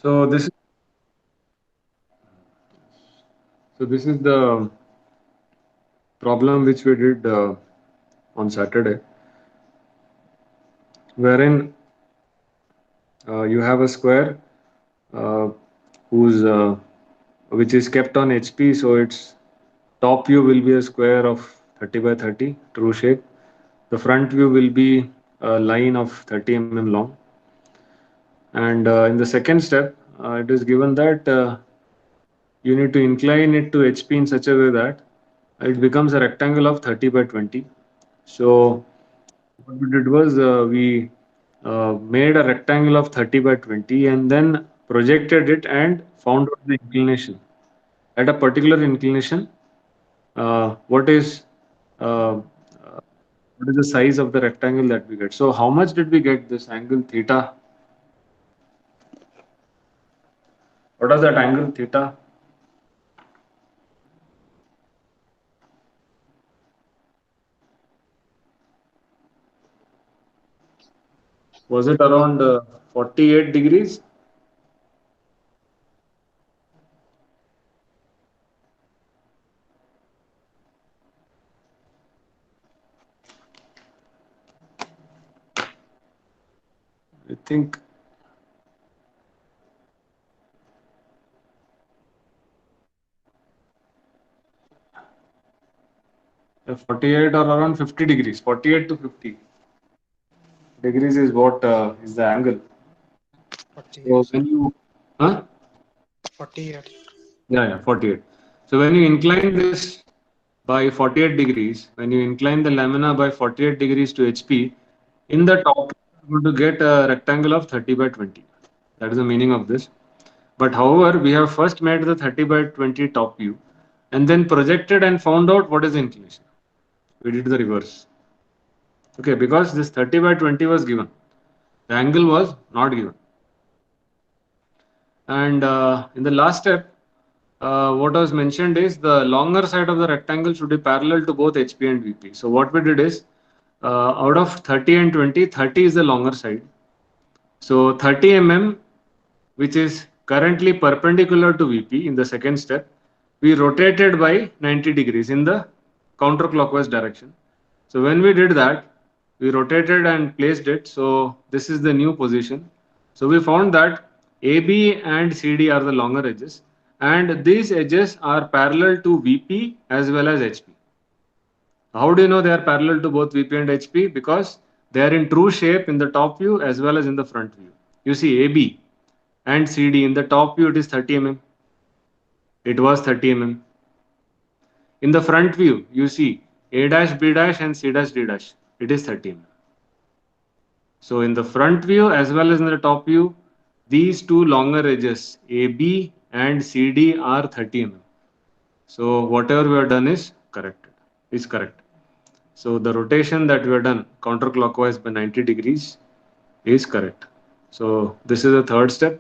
So this is the problem which we did on Saturday, wherein you have a square uh, whose which is kept on HP, so its top view will be a square of 30 by 30 true shape. The front view will be a line of 30 mm long, and in the second step, it is given that you need to incline it to HP in such a way that it becomes a rectangle of 30 by 20. So what we did was made a rectangle of 30 by 20 and then projected it and found out the inclination. At a particular inclination, what is uh, what is the size of the rectangle that we get? So how much did we get this angle theta? What was that angle theta? Was it around 48 degrees? I think 48 or around 50 degrees. 48 to 50 degrees is what is the angle. So 48, when you, huh? 48. Yeah, 48. So when you incline this by 48 degrees, when you incline the lamina by 48 degrees to HP, in the top, you're going to get a rectangle of 30 by 20. That is the meaning of this. But however, we have first made the 30 by 20 top view and then projected and found out what is the inclination. We did the reverse. Okay, because this 30 by 20 was given, the angle was not given. And in the last step, what was mentioned is the longer side of the rectangle should be parallel to both HP and VP. So what we did is, out of 30 and 20, 30 is the longer side. So 30 mm, which is currently perpendicular to VP in the second step, we rotated by 90 degrees in the counterclockwise direction. So when we did that, we rotated and placed it. So this is the new position. So we found that AB and CD are the longer edges, and these edges are parallel to VP as well as HP. How do you know they are parallel to both VP and HP? Because they are in true shape in the top view as well as in the front view. You see AB and CD in the top view, it is 30 mm. It was 30 mm. In the front view, you see A dash, B dash and C dash, D dash. It is 30 mm. So in the front view as well as in the top view, these two longer edges AB and CD are 30 mm. So whatever we have done is corrected. Is correct. So the rotation that we have done counterclockwise by 90 degrees is correct. So this is the third step.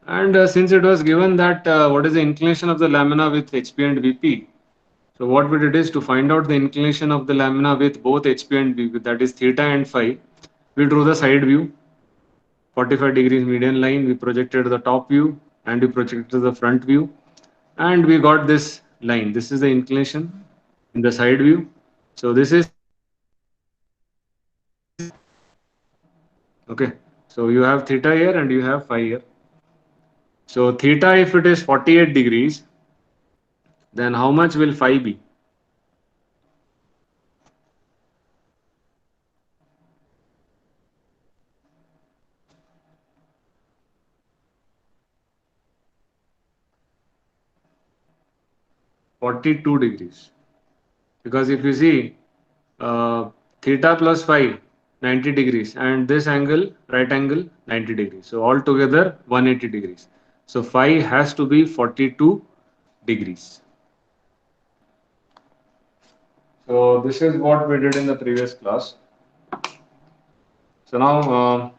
And since it was given that what is the inclination of the lamina with HP and VP, so what we did is to find out the inclination of the lamina with both HP and VP, that is theta and phi. We drew the side view, 45 degrees median line. We projected the top view and we projected the front view, and we got this line. This is the inclination in the side view. So this is okay. So you have theta here and you have phi here. So theta, if it is 48 degrees, then how much will phi be? 42 degrees. Because if you see uh, theta plus phi 90 degrees and this angle right angle 90 degrees, so altogether 180 degrees. So phi has to be 42 degrees. So this is what we did in the previous class. So now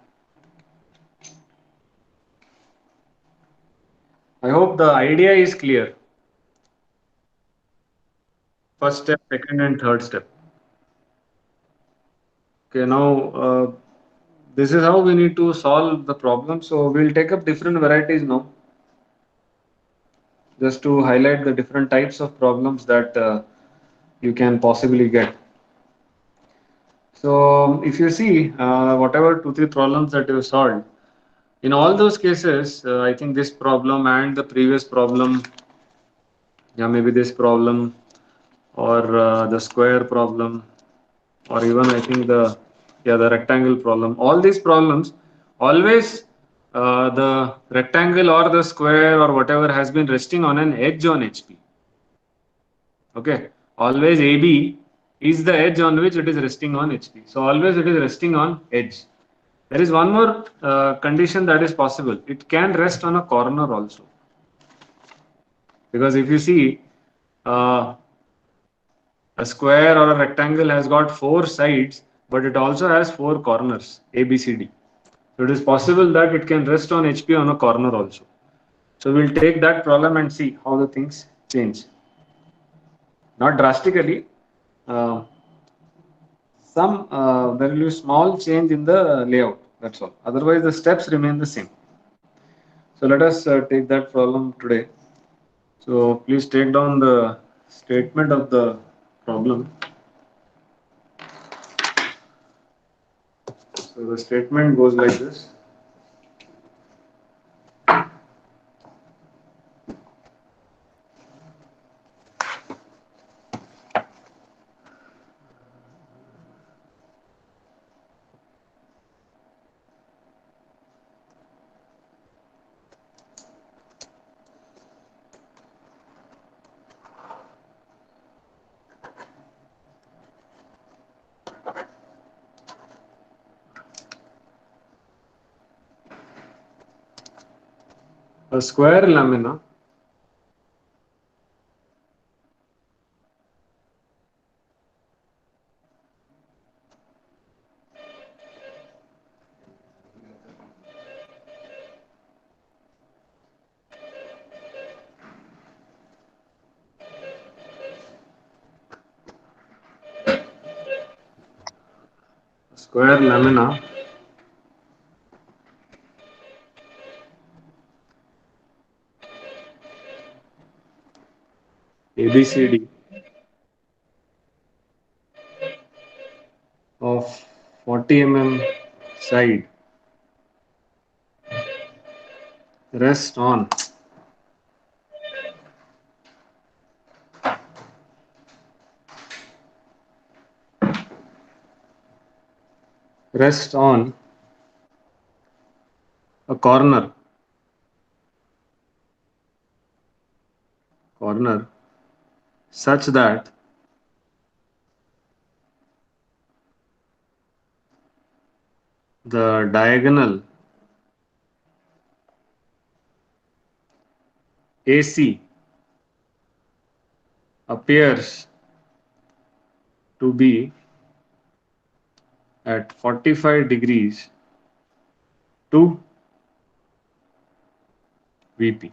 I hope the idea is clear. First step, second and third step. Okay, now this is how we need to solve the problem. So we'll take up different varieties now, just to highlight the different types of problems that you can possibly get. So if you see whatever two, three problems that you solved, in all those cases, I think this problem and the previous problem, yeah, maybe this problem or the square problem, or even I think the rectangle problem. All these problems always the rectangle or the square or whatever has been resting on an edge on HP. Okay, always AB is the edge on which it is resting on HP. So always it is resting on edge. There is one more condition that is possible. It can rest on a corner also, because if you see uh, a square or a rectangle has got four sides, but it also has four corners A, B, C, D. So it is possible that it can rest on HP on a corner also. So we'll take that problem and see how the things change. Not drastically. Uh, some very small change in the layout. That's all. Otherwise, the steps remain the same. So let us take that problem today. So please take down the statement of the problem. So the statement goes like this. A square lamina square lamina ABCD of 40 side rest on rest on a corner such that the diagonal AC appears to be at 45 degrees to VP.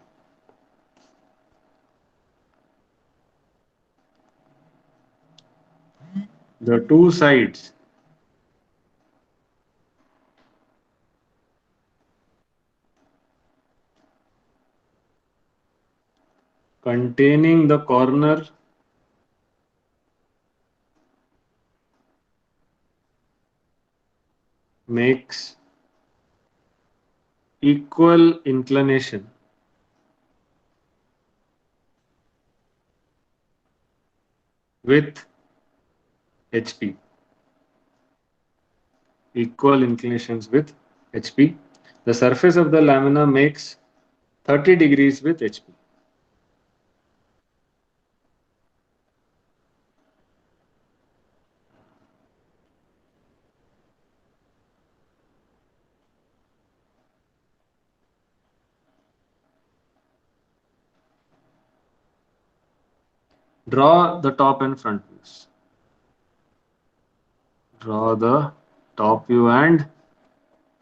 The two sides containing the corner makes equal inclination with HP. Equal inclinations with HP. The surface of the lamina makes 30 degrees with HP. Draw the top and front views. Draw the top view and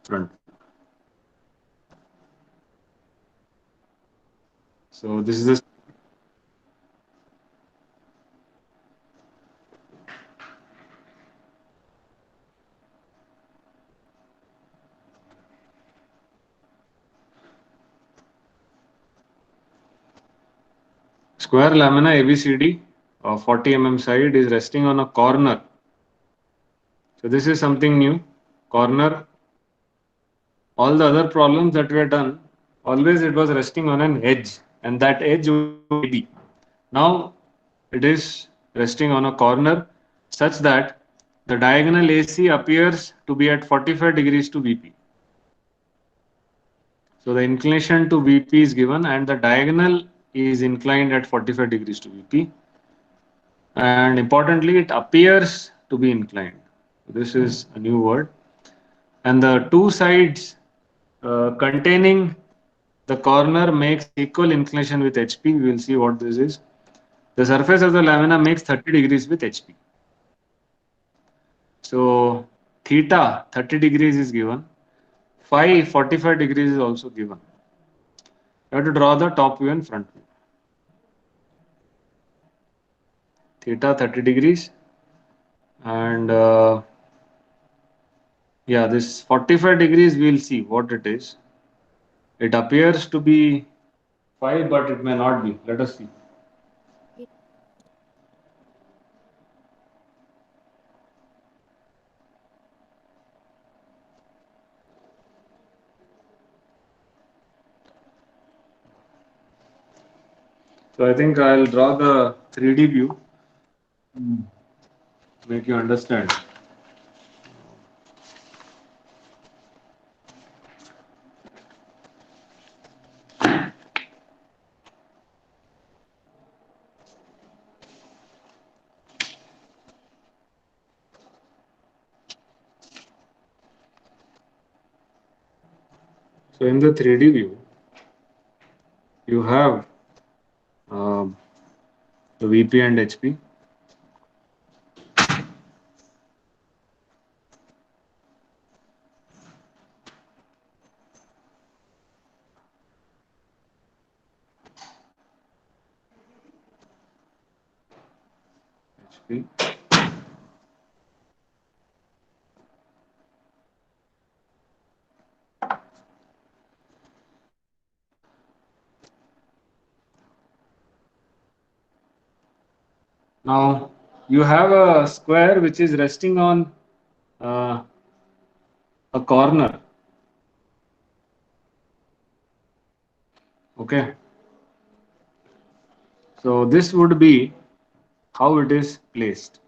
front. So this is the Square lamina ABCD of 40 side is resting on a corner. So this is something new. Corner. All the other problems that were done, always it was resting on an edge, and that edge was AB. Now it is resting on a corner such that the diagonal AC appears to be at 45 degrees to VP. So the inclination to VP is given and the diagonal is inclined at 45 degrees to VP. And importantly, it appears to be inclined. This is a new word. And the two sides containing the corner makes equal inclination with HP. We will see what this is. The surface of the lamina makes 30 degrees with HP. So theta 30 degrees is given. Phi 45 degrees is also given. You have to draw the top view and front view. Theta 30 degrees and yeah, this 45 degrees we'll see what it is. It appears to be phi, but it may not be. Let us see. So I think I'll draw the 3D view, make you understand. So in the 3D view, you have um, the VP and HP. HP. Now you have a square which is resting on uh, a corner. Okay. So this would be how it is placed.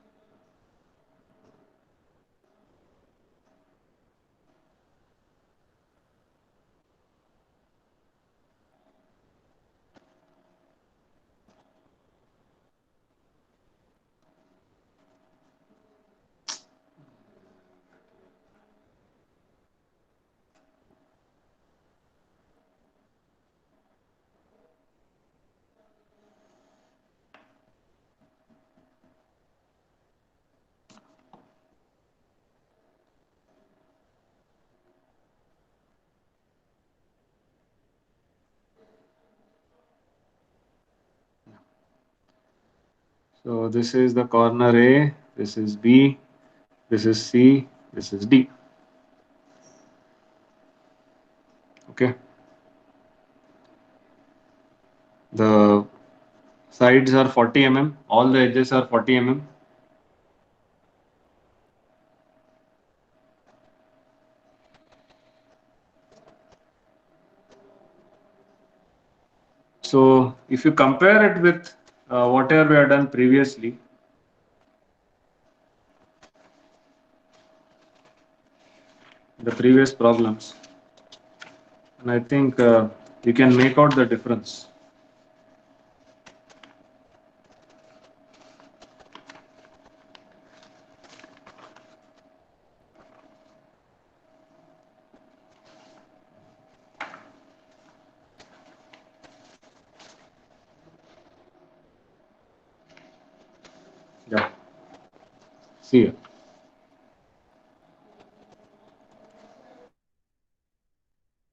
So this is the corner A, this is B, this is C, this is D. Okay. The sides are 40 all the edges are 40 So if you compare it with whatever we have done previously, the previous problems, and I think you can make out the difference. Yeah. See here.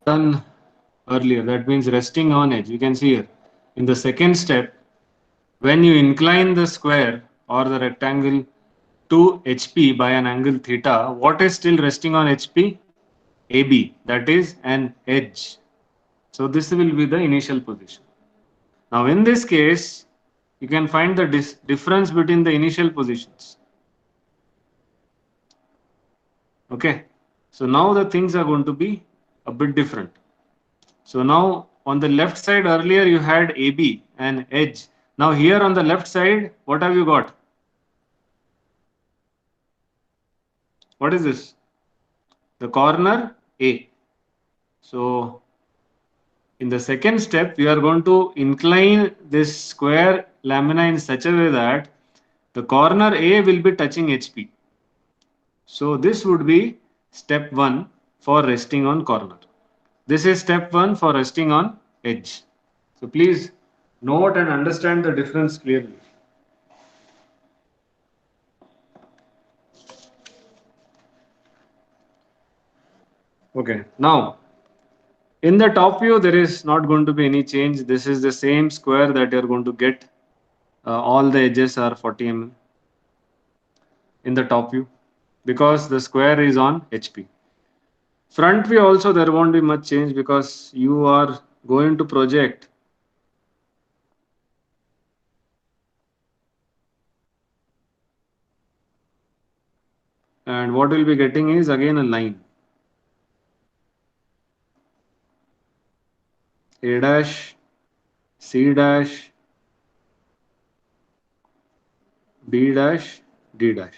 Done earlier. That means resting on edge. You can see here. In the second step, when you incline the square or the rectangle to HP by an angle theta, what is still resting on HP? AB. That is an edge. So this will be the initial position. Now in this case, you can find the difference between the initial positions. Okay, so now the things are going to be a bit different. So now on the left side earlier you had AB and edge. Now here on the left side, what have you got? What is this? The corner A. So in the second step, we are going to incline this square lamina in such a way that the corner A will be touching HP. So this would be step 1 for resting on corner. This is step 1 for resting on edge. So please note and understand the difference clearly. Okay, now in the top view, there is not going to be any change. This is the same square that you're going to get. All the edges are 40 mm in the top view because the square is on HP. Front view also there won't be much change because you are going to project and what we'll be getting is again a line. A dash, C dash, B dash, D dash.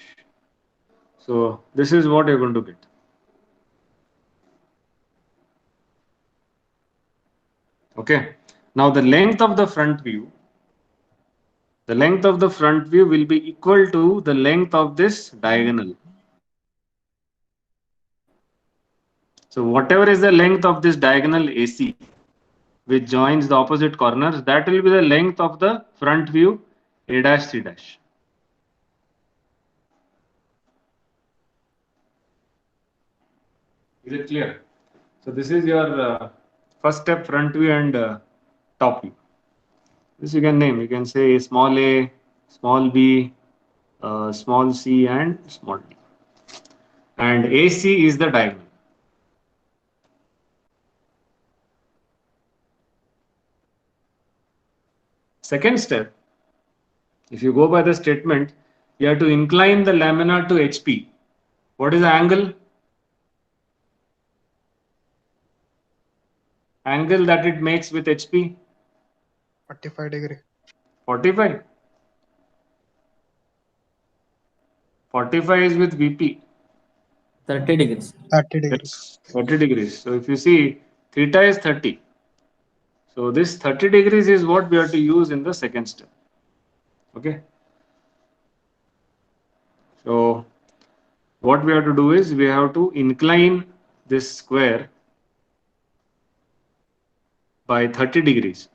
So this is what you're going to get. Okay. Now the length of the front view will be equal to the length of this diagonal. So whatever is the length of this diagonal AC, which joins the opposite corners, that will be the length of the front view A dash C dash. Is it clear? So this is your first step, front view and top view. This you can name. You can say small a, small b, small c, and small d. And AC is the diagonal. Second step, if you go by the statement, you have to incline the lamina to HP. What is the angle? Angle that it makes with HP? 45 degree. 45. 45 is with VP. 30 degrees. 30 degrees. Yes, 30 degrees. So if you see, theta is 30. So this 30 degrees is what we have to use in the second step. Okay. So what we have to do is we have to incline this square by 30 degrees.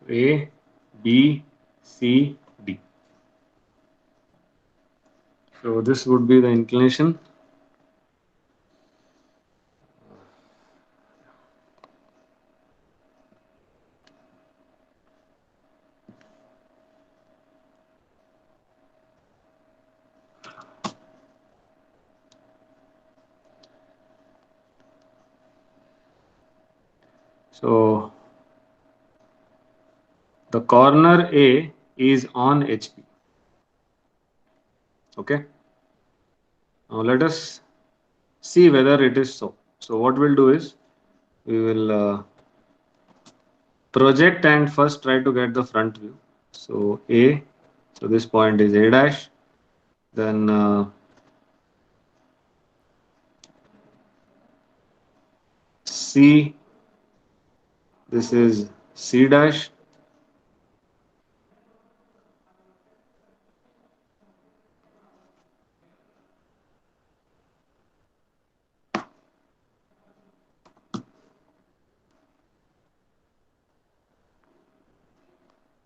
So A, B, C, D. So this would be the inclination. So the corner A is on HP. Okay. Now let us see whether it is so. So what we'll do is we will project and first try to get the front view. So A, so this point is A dash, then C, this is C dash,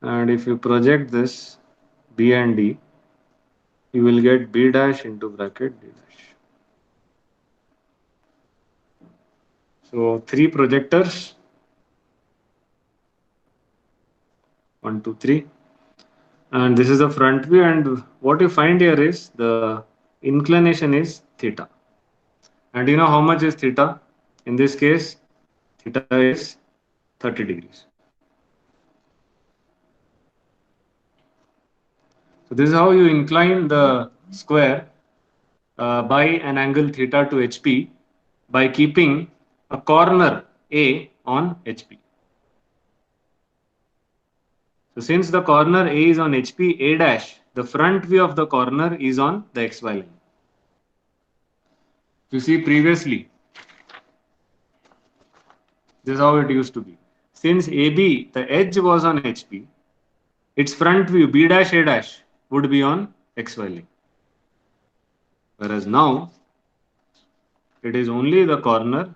And if you project this B and D, you will get B dash into bracket D dash. So three projectors, 1, 2, 3, and this is the front view. And what you find here is the inclination is theta. And you know how much is theta? In this case, theta is 30 degrees. So this is how you incline the square by an angle theta to HP by keeping a corner A on HP. So since the corner A is on HP, A dash, the front view of the corner is on the XY line. You see previously, this is how it used to be. Since AB, the edge was on HP, its front view B dash A dash would be on XY line. Whereas now, it is only the corner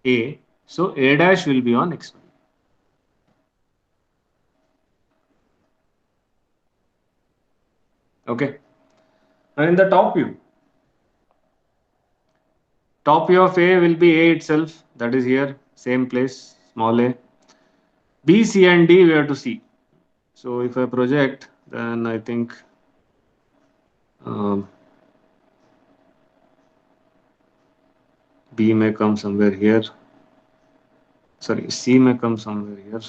A, so A dash will be on XY. Okay. Now in the top view of A will be A itself, that is here, same place, small a. B, C and D we have to see. So if I project, then I think B may come somewhere here. Sorry, C may come somewhere here.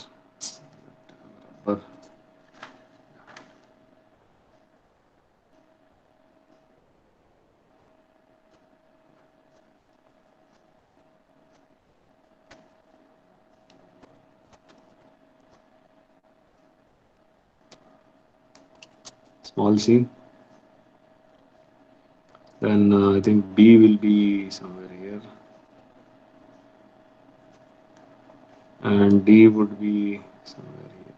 Small c. Then I think B will be somewhere here. And D would be somewhere here.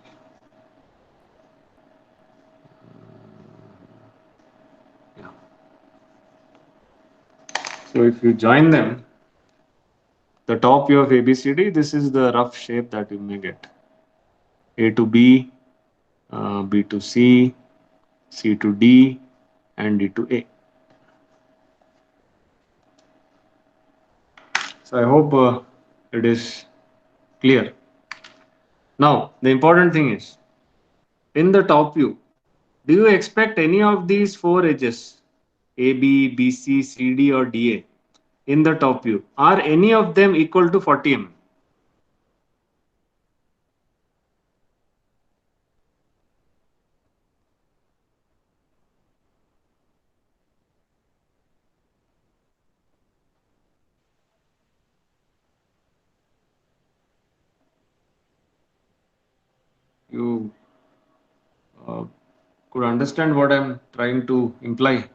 Yeah. So if you join them, the top view of ABCD, this is the rough shape that you may get. A to B, B to C, C to D, and D to A. So I hope it is clear. Now, the important thing is, in the top view, do you expect any of these four edges, AB, BC, CD, or DA, in the top view? Are any of them equal to 40 mm? You could understand what I'm trying to imply.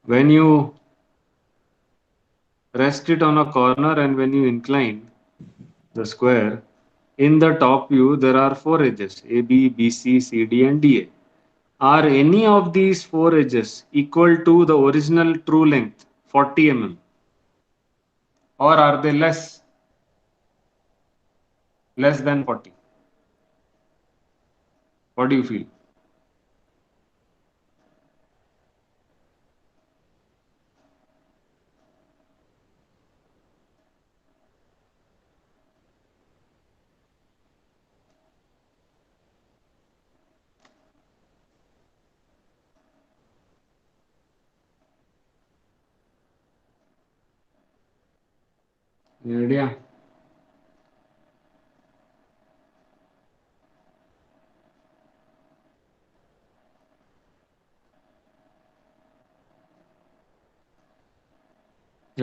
When you rest it on a corner and when you incline the square, in the top view, there are four edges, AB, BC, CD, and DA. Are any of these four edges equal to the original true length, 40 mm? Or are they less than 40? What do you feel? Any idea?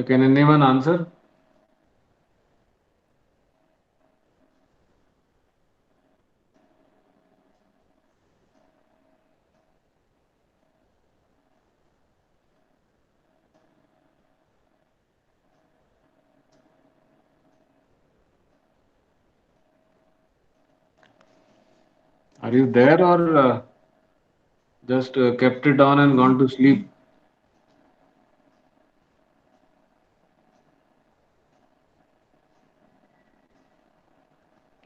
Can anyone answer? Are you there or just kept it on and gone to sleep?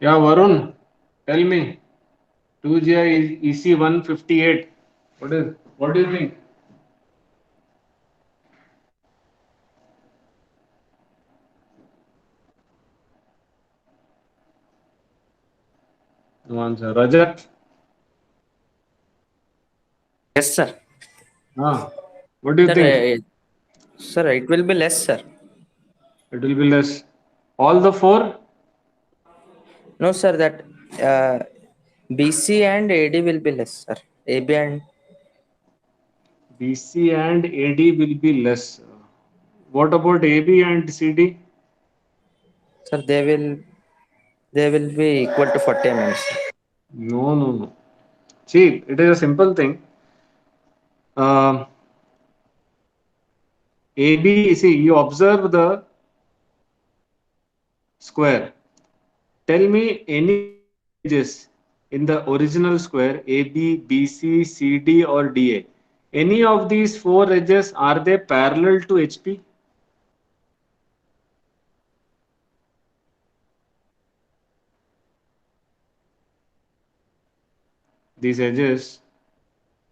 Yeah, Varun, tell me. 2GI is EC 158. What do you think? No answer. Rajat? Yes, sir. What do you Sir, think? sir, it will be less, sir. It will be less. All the four? No, sir, that uh, BC and AD will be less, sir. AB and BC and AD will be less. What about AB and CD? sir, they will be equal to 40 mm, sir. No, no, no. See, it is a simple thing. Um AB, see, you observe the square. Tell me any of the edges in the original square, AB, BC, CD, or DA. Any of these four edges, are they parallel to HP? These edges,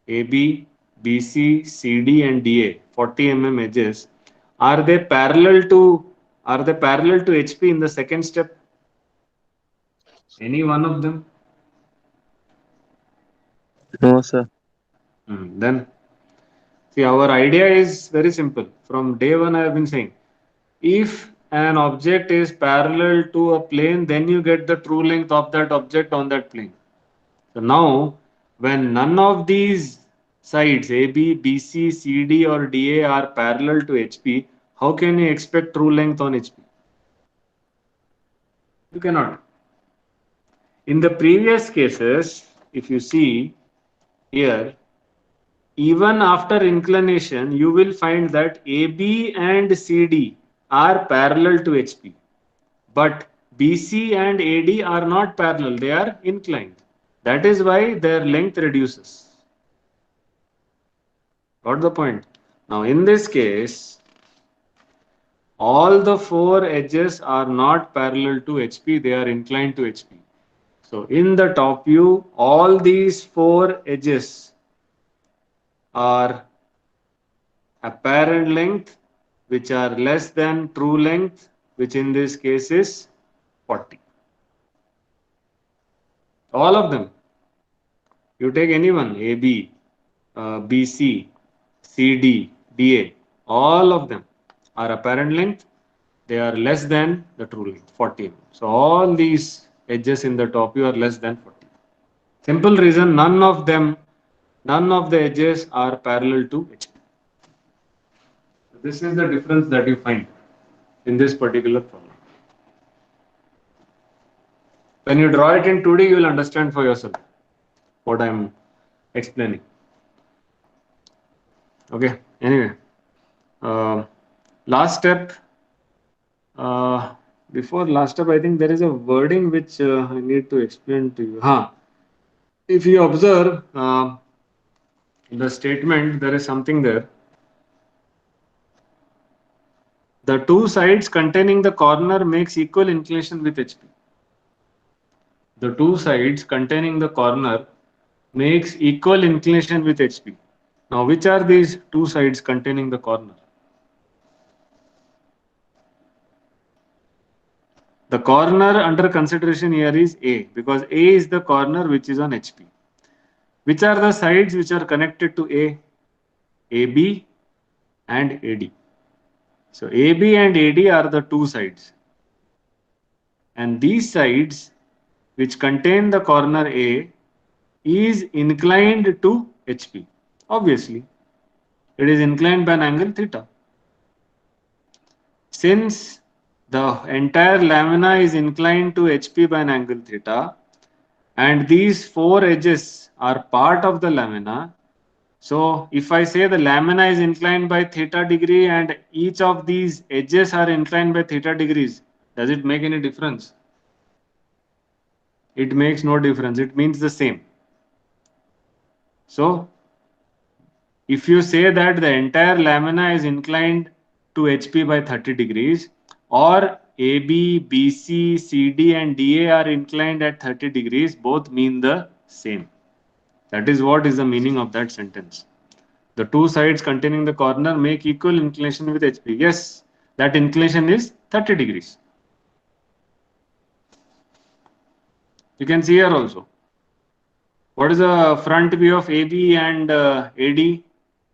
AB, BC, CD, and DA, 40 mm edges, are they parallel to HP in the second step? Any one of them? No, sir. Then see, our idea is very simple. From day one, I have been saying, if an object is parallel to a plane, then you get the true length of that object on that plane. So now, when none of these sides AB, BC, CD, or DA are parallel to HP, how can you expect true length on HP? You cannot. In the previous cases, if you see here, even after inclination, you will find that AB and CD are parallel to HP. But BC and AD are not parallel, they are inclined. That is why their length reduces. Got the point? Now, in this case, all the four edges are not parallel to HP, they are inclined to HP. So, in the top view, all these four edges are apparent length, which are less than true length, which in this case is 40. All of them. You take anyone, AB, BC, CD, DA, all of them are apparent length. They are less than the true length, 40. So all these edges in the top view are less than 40. Simple reason, none of the edges are parallel to HP. This is the difference that you find in this particular problem. When you draw it in 2D, you will understand for yourself what I am explaining. Okay, anyway, last step. Before last step, I think there is a wording which I need to explain to you. If you observe the statement, there is something there. The two sides containing the corner makes equal inclination with HP. The two sides containing the corner makes equal inclination with HP. Now, which are these two sides containing the corner? The corner under consideration here is A, because A is the corner which is on HP. Which are the sides which are connected to A? AB and AD. So AB and AD are the two sides. And these sides which contain the corner A is inclined to HP. Obviously, it is inclined by an angle theta. Since the entire lamina is inclined to HP by an angle theta, and these four edges are part of the lamina, so if I say the lamina is inclined by theta degree and each of these edges are inclined by theta degrees, does it make any difference? It makes no difference. It means the same. So if you say that the entire lamina is inclined to HP by 30 degrees, or AB, BC, CD and DA are inclined at 30 degrees, both mean the same. That is what is the meaning of that sentence. The two sides containing the corner make equal inclination with HP. Yes, that inclination is 30 degrees. You can see here also. What is the front view of AB and AD?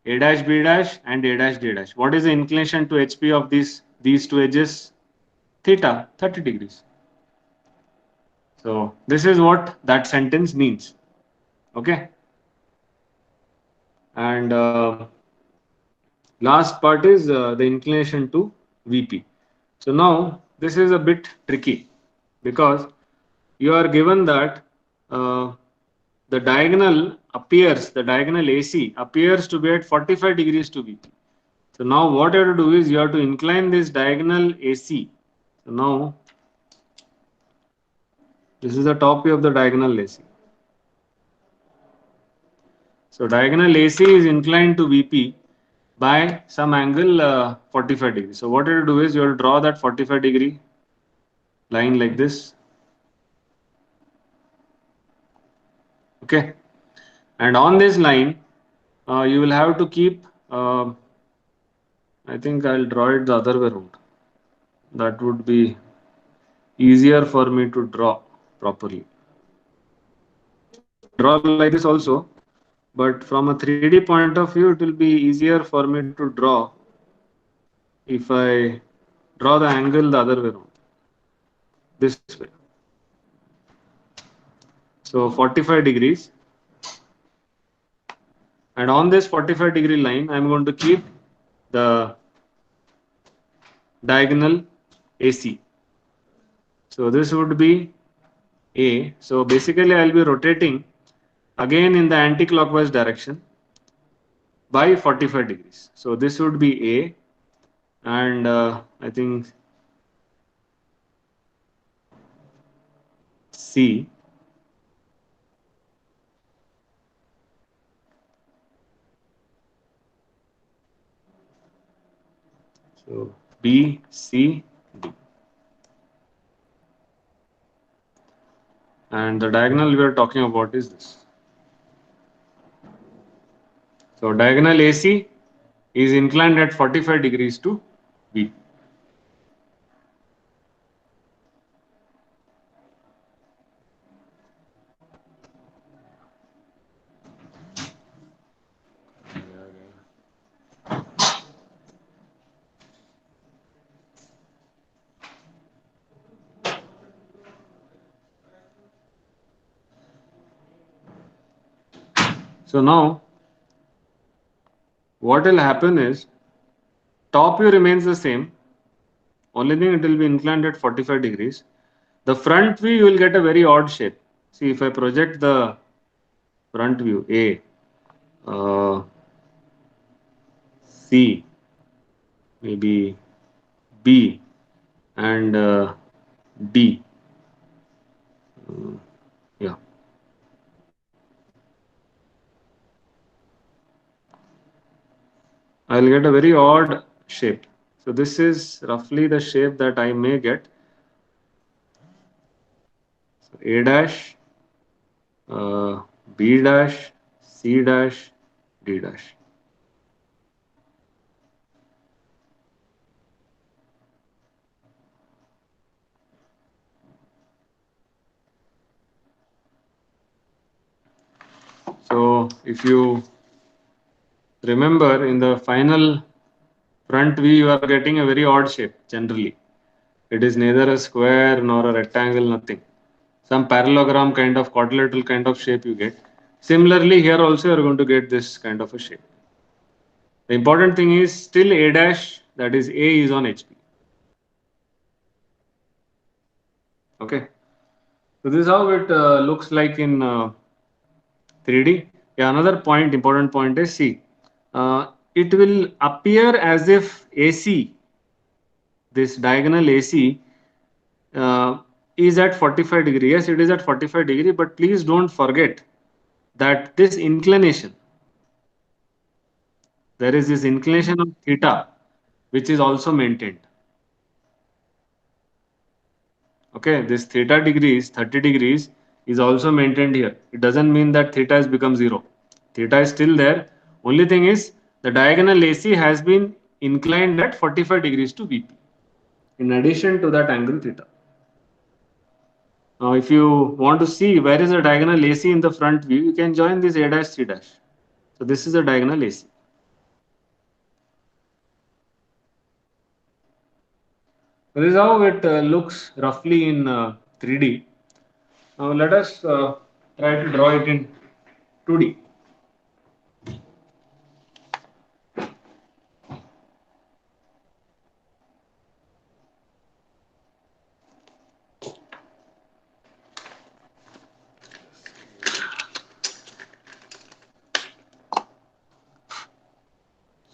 A dash B dash and A dash D dash. What is the inclination to HP of these two edges? Theta, 30 degrees. So this is what that sentence means. Okay. And last part is the inclination to VP. So now this is a bit tricky because you are given that uh, the diagonal AC appears to be at 45 degrees to VP. So now what you have to do is you have to incline this diagonal AC. So now this is the top view of the diagonal AC. So diagonal AC is inclined to VP by some angle 45 degrees. So what you have to do is you have to draw that 45 degree line like this. Okay. And on this line, you will have to keep, I think I'll draw it the other way around. That would be easier for me to draw properly. You can draw like this also, but from a 3D point of view, it will be easier for me to draw if I draw the angle the other way around, this way. So 45 degrees. And on this 45 degree line, I'm going to keep the diagonal AC. So this would be A. So basically I'll be rotating again in the anti-clockwise direction by 45 degrees. So this would be A, and I think C. So B, C, D. And the diagonal we are talking about is this. So diagonal AC is inclined at 45 degrees to B. So now what will happen is top view remains the same. Only thing, it will be inclined at 45 degrees. The front view, you will get a very odd shape. See, if I project the front view A, C, maybe B, and D. Yeah. I'll get a very odd shape. So this is roughly the shape that I may get. So A dash, B dash, C dash, D dash. So if you remember, in the final front view, you are getting a very odd shape generally. It is neither a square nor a rectangle, nothing. Some parallelogram kind of quadrilateral kind of shape you get. Similarly, here also you are going to get this kind of a shape. The important thing is still A dash, that is A, is on HP. Okay. So this is how it looks like in 3D. Yeah, another point, important point is, see, it will appear as if AC, this diagonal AC, is at 45 degree. Yes, it is at 45 degree, but please don't forget that this inclination, there is this inclination of theta, which is also maintained. Okay, this theta degrees, 30 degrees, is also maintained here. It doesn't mean that theta has become 0. Theta is still there. Only thing is the diagonal AC has been inclined at 45 degrees to VP in addition to that angle theta. Now, if you want to see where is the diagonal AC in the front view, you can join this A dash C dash. So this is a diagonal AC. So this is how it looks roughly in 3D. Now let us try to draw it in 2D.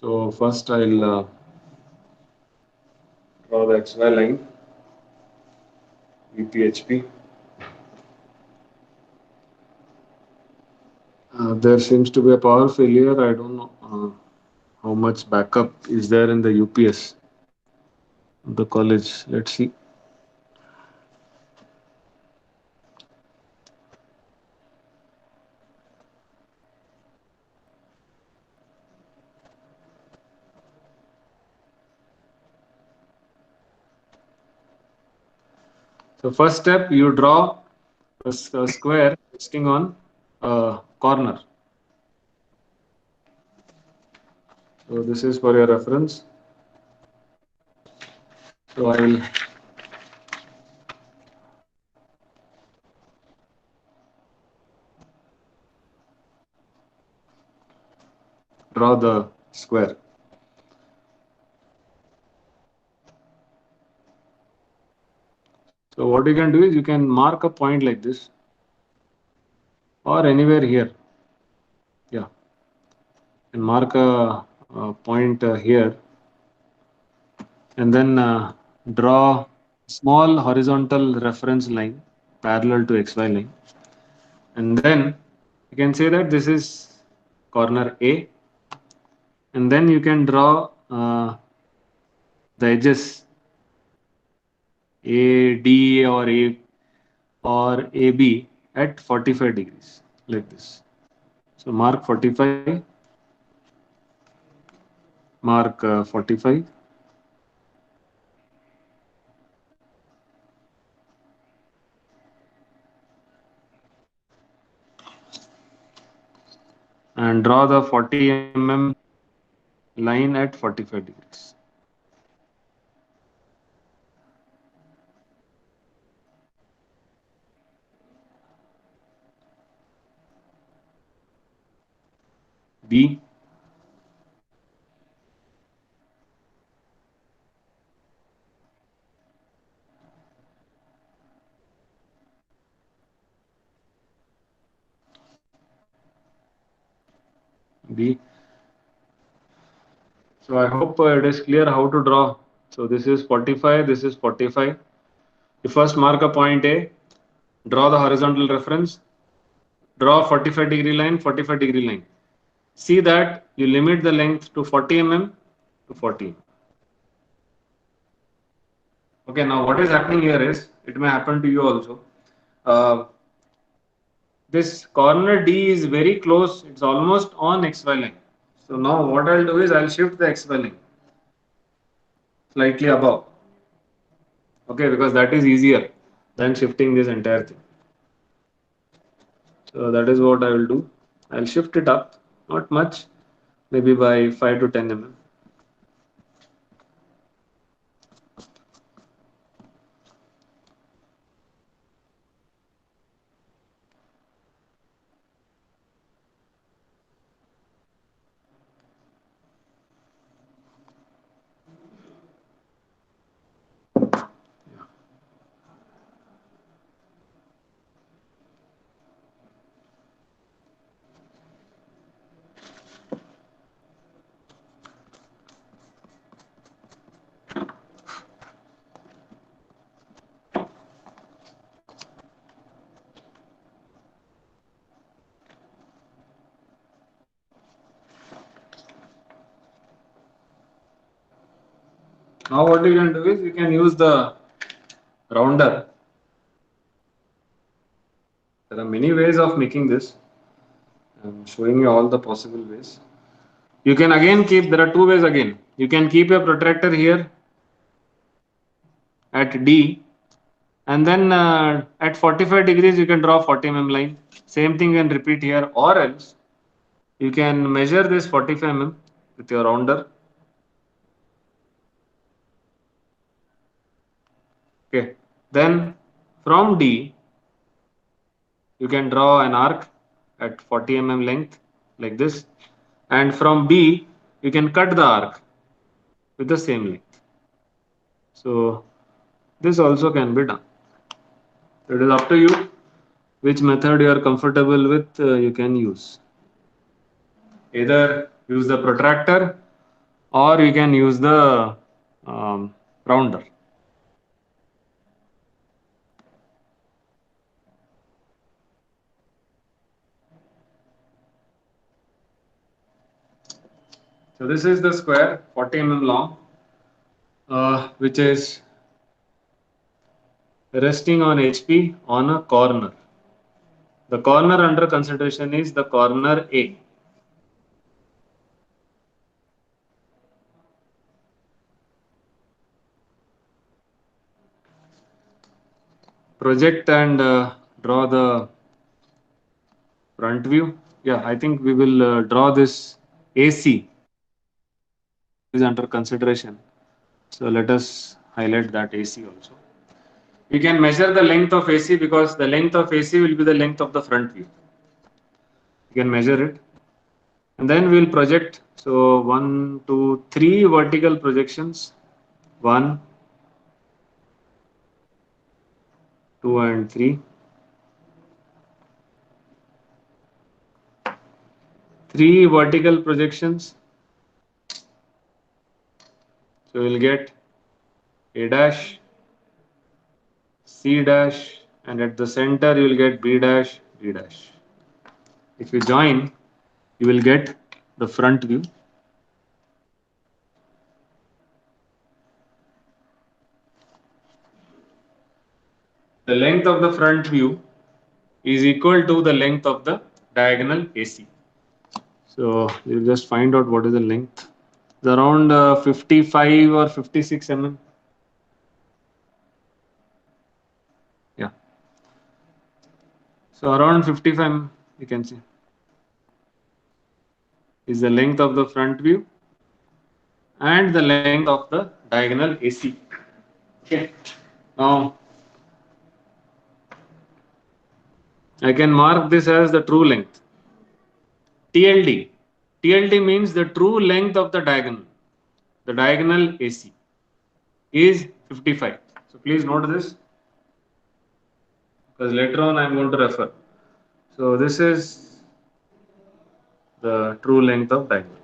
So first I'll draw the XY line, VPHP. There seems to be a power failure. I don't know how much backup is there in the UPS of the college. Let's see. So first step, you draw a square resting on a corner. So this is for your reference. So I'll draw the square. So what you can do is you can mark a point like this or anywhere here. Yeah, and mark a point here and then draw small horizontal reference line parallel to XY line. And then you can say that this is corner A. And then you can draw the edges AD or AB at 45 degrees like this. So mark 45, mark 45. And draw the 40 mm line at 45 degrees. B. B. So I hope it is clear how to draw. So this is 45, this is 45. You first mark a point A, draw the horizontal reference, draw 45 degree line, 45 degree line. See that you limit the length to 40 mm to 40. Okay, now what is happening here is, it may happen to you also. This corner D is very close, it's almost on XY line. So now what I'll do is I'll shift the XY line slightly above. Okay, because that is easier than shifting this entire thing. So that is what I will do. I'll shift it up, not much, maybe by 5 to 10 mm. Now what you can do is you can use the rounder There are many ways of making this. I'm showing you all the possible ways. You can again keep, there are two ways again. You can keep a protractor here at D, and then at 45 degrees you can draw 40 mm line. Same thing you can repeat here, or else you can measure this 45 mm with your rounder. Okay, then from D you can draw an arc at 40 mm length like this, and from B you can cut the arc with the same length. So this also can be done. It is up to you which method you are comfortable with. You can use either use the protractor or you can use the rounder. So this is the square 40 mm long, which is resting on HP on a corner. The corner under consideration is the corner A. Project and draw the front view. Yeah, I think we will draw this AC is under consideration. So let us highlight that AC also. You can measure the length of AC because the length of AC will be the length of the front view. You can measure it. And then we'll project. So 1, 2, 3 vertical projections. 1, 2, and 3. 3 vertical projections. So we'll get A dash, C dash, and at the center you will get B dash, D dash. If you join, you will get the front view. The length of the front view is equal to the length of the diagonal AC. So you'll just find out what is the length. It's around 55 or 56 mm. Yeah. So around 55 mm, you can see, is the length of the front view and the length of the diagonal AC. Okay. Now I can mark this as the true length. TLD. TLD means the true length of the diagonal AC is 55. So please note this because later on I am going to refer. So this is the true length of diagonal.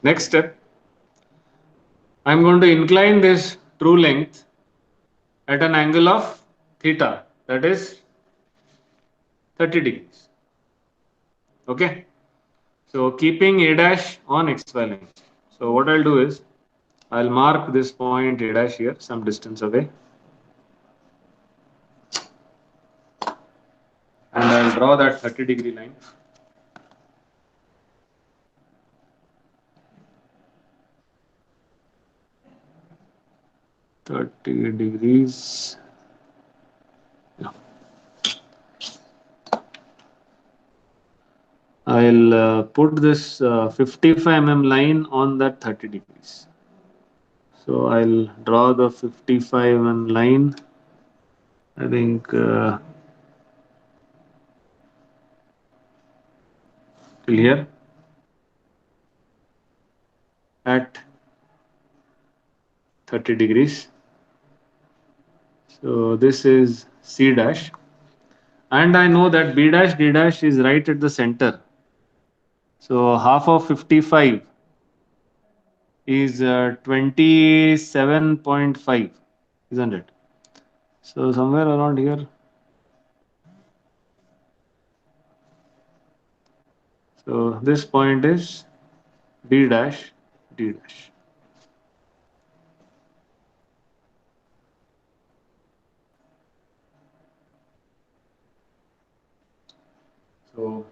Next step, I am going to incline this true length at an angle of theta, that is 30 degrees. Okay. So keeping A dash on XY line. So what I'll do is I'll mark this point A dash here, some distance away, and I'll draw that 30-degree line. $30. Yeah. I'll put this 55 mm line on that 30 degrees. So I'll draw the 55 mm line. I think till here at 30 degrees. So this is C dash, and I know that B dash D dash is right at the center. So half of 55 is 27.5, isn't it? So somewhere around here. So this point is B dash D dash. So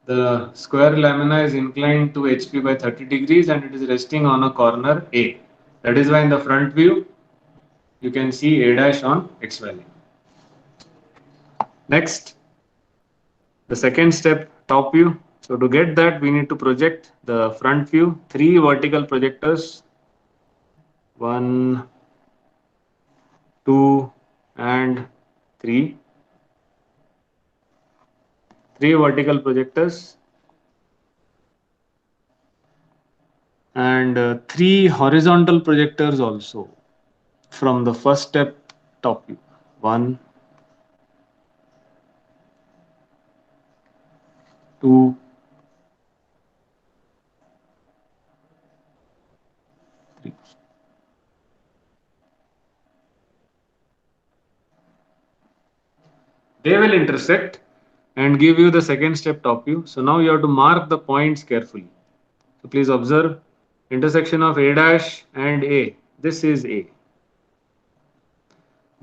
the square lamina is inclined to HP by 30 degrees and it is resting on a corner A. That is why in the front view you can see A dash on X value. Next, the second step, top view. So to get that, we need to project the front view, 3 vertical projectors, 1, 2 and 3. 3 vertical projectors and 3 horizontal projectors also from the first step, top view. 1, 2, 3. They will intersect and give you the second step, top view. So now you have to mark the points carefully. So please observe intersection of A dash and A. This is A.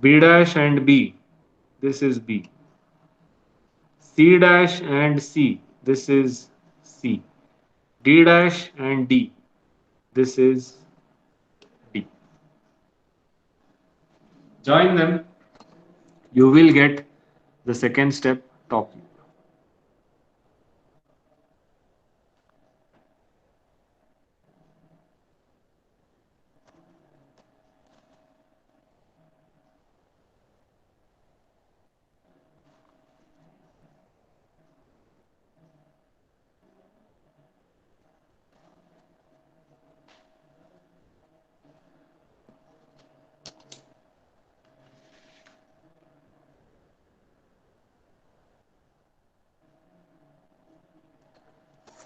B dash and B. This is B. C dash and C. This is C. D dash and D. This is D. Join them. You will get the second step, top view.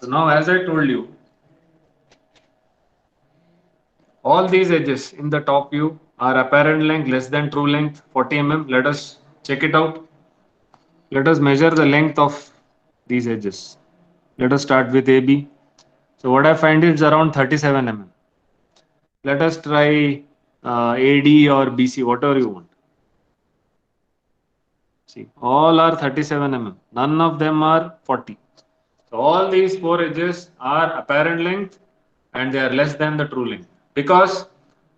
So now, as I told you, all these edges in the top view are apparent length less than true length 40 mm. Let us check it out. Let us measure the length of these edges. Let us start with AB. So what I find is around 37 mm. Let us try AD or BC, whatever you want. See, all are 37 mm. None of them are 40. So all these 4 edges are apparent length and they are less than the true length because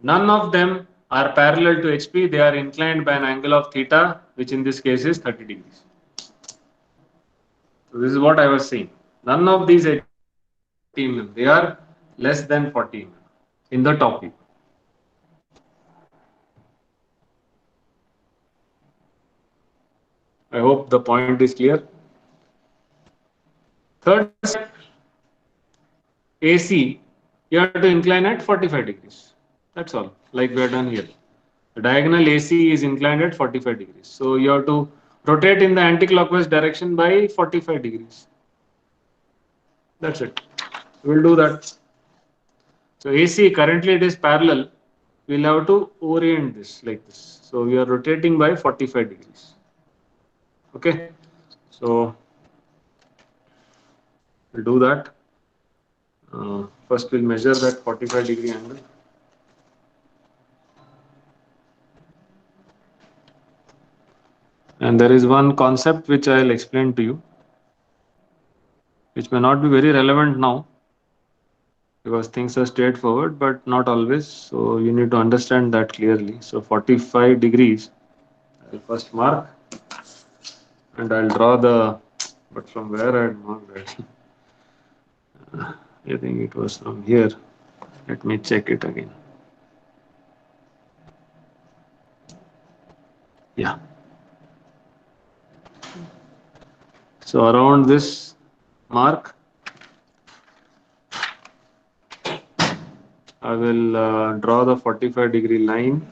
none of them are parallel to HP. They are inclined by an angle of theta, which in this case is 30 degrees. So this is what I was saying. None of these edges are 40 mm. They are less than 40 mm in the top view. I hope the point is clear. Third step, AC, you have to incline at 45 degrees. That's all, like we have done here. The diagonal AC is inclined at 45 degrees. So you have to rotate in the anti-clockwise direction by 45 degrees. That's it. We'll do that. So AC, currently it is parallel. We'll have to orient this like this. So we are rotating by 45 degrees. Okay. So we'll do that. First we'll measure that 45 degree angle. And there is one concept which I'll explain to you, which may not be very relevant now because things are straightforward, but not always. So you need to understand that clearly. So 45 degrees, I'll first mark and I'll draw the, but from where I had marked that? I think it was from here. Let me check it again. Yeah. So around this mark, I will draw the 45 degree line.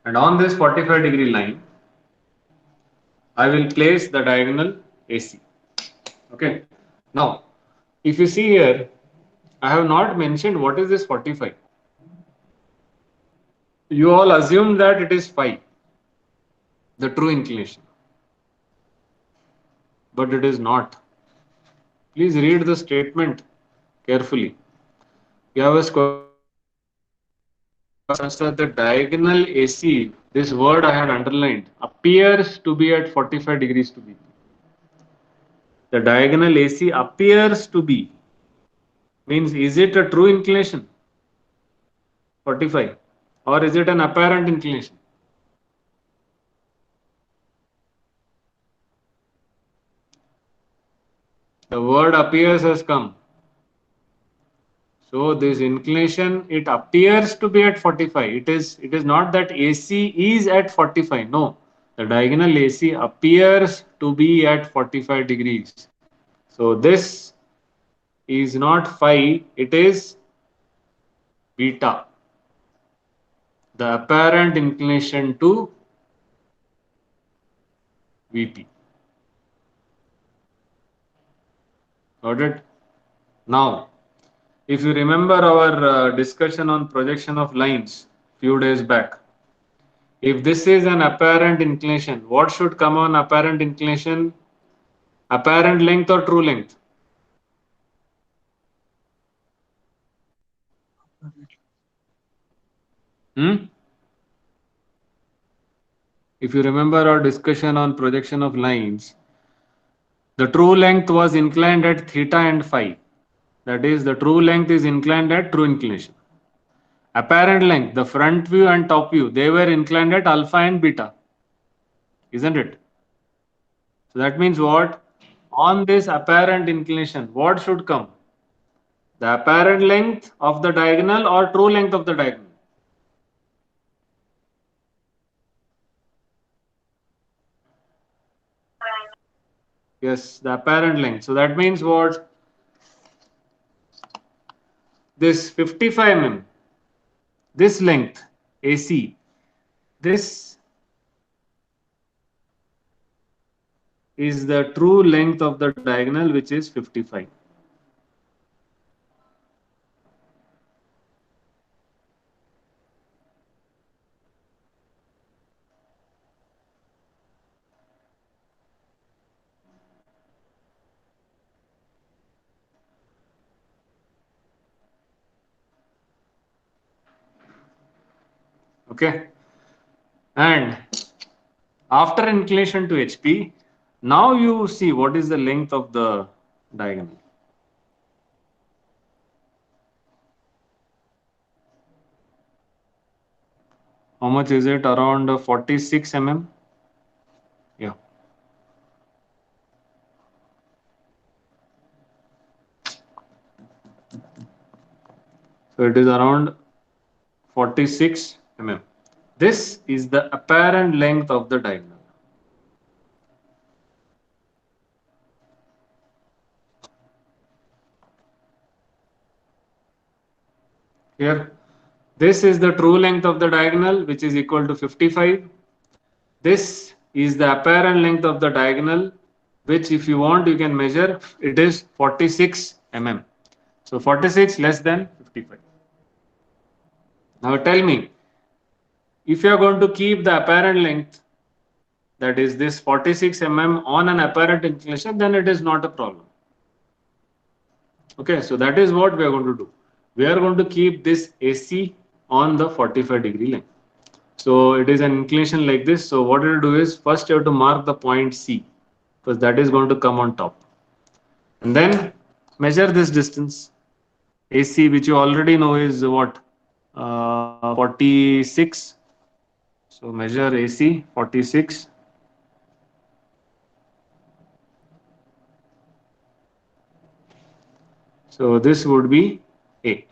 And on this 45 degree line, I will place the diagonal AC. Okay. Now, if you see here, I have not mentioned what is this 45. you all assume that it is phi, the true inclination, but it is not. Please read the statement carefully. You have a square such that the diagonal AC, this word I had underlined, appears to be at 45 degrees to BP. The diagonal AC appears to be, means is it a true inclination 45 or is it an apparent inclination? The word appears has come. So this inclination, it appears to be at 45. It is not that AC is at 45. No, the diagonal AC appears to be at 45 degrees. So this is not phi, it is beta. The apparent inclination to VP. Got it? Now, if you remember our discussion on projection of lines few days back, if this is an apparent inclination, what should come on apparent inclination? Apparent length or true length? If you remember our discussion on projection of lines, the true length was inclined at theta and phi. That is, the true length is inclined at true inclination. Apparent length, the front view and top view, they were inclined at alpha and beta. Isn't it? So that means what? On this apparent inclination, what should come? The apparent length of the diagonal or true length of the diagonal? Yes, the apparent length. So that means what? This 55 mm, this length AC, this is the true length of the diagonal, which is 55. Okay. And after inclination to HP, now you see what is the length of the diagonal. How much is it? Around 46 mm. Yeah. So it is around 46 mm. This is the apparent length of the diagonal. Here, this is the true length of the diagonal, which is equal to 55. This is the apparent length of the diagonal, which if you want, you can measure. It is 46 mm. So 46 less than 55. Now tell me, if you are going to keep the apparent length, that is this 46 mm on an apparent inclination, then it is not a problem. Okay, so that is what we are going to do. We are going to keep this AC on the 45 degree line. So it is an inclination like this. So what you will do is first you have to mark the point C, because that is going to come on top. And then measure this distance. AC, which you already know is what? 46. So measure AC 46. So this would be A.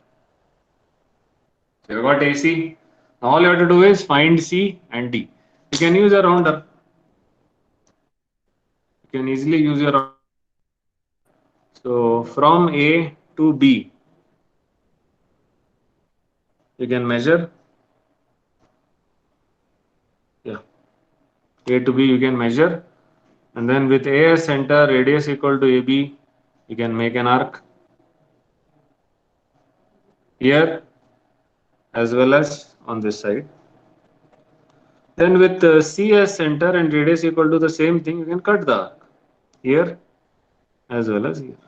So you got AC. Now all you have to do is find C and D. You can use a rounder. You can easily use your. So from A to B, you can measure. Yeah. A to B you can measure. And then with A as center, radius equal to AB, you can make an arc here as well as on this side. Then with C as center and radius equal to the same thing, you can cut the arc here as well as here.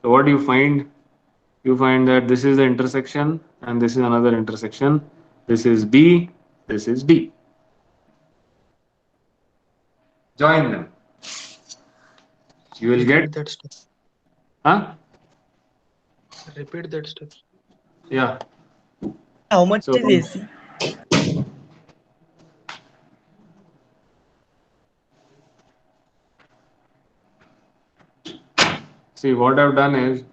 So what do you find? You find that this is the intersection and this is another intersection. This is B, this is D. Join them. You will get, Repeat that step. huh? Repeat that step. Yeah. How much So, is AC? see, what I've done is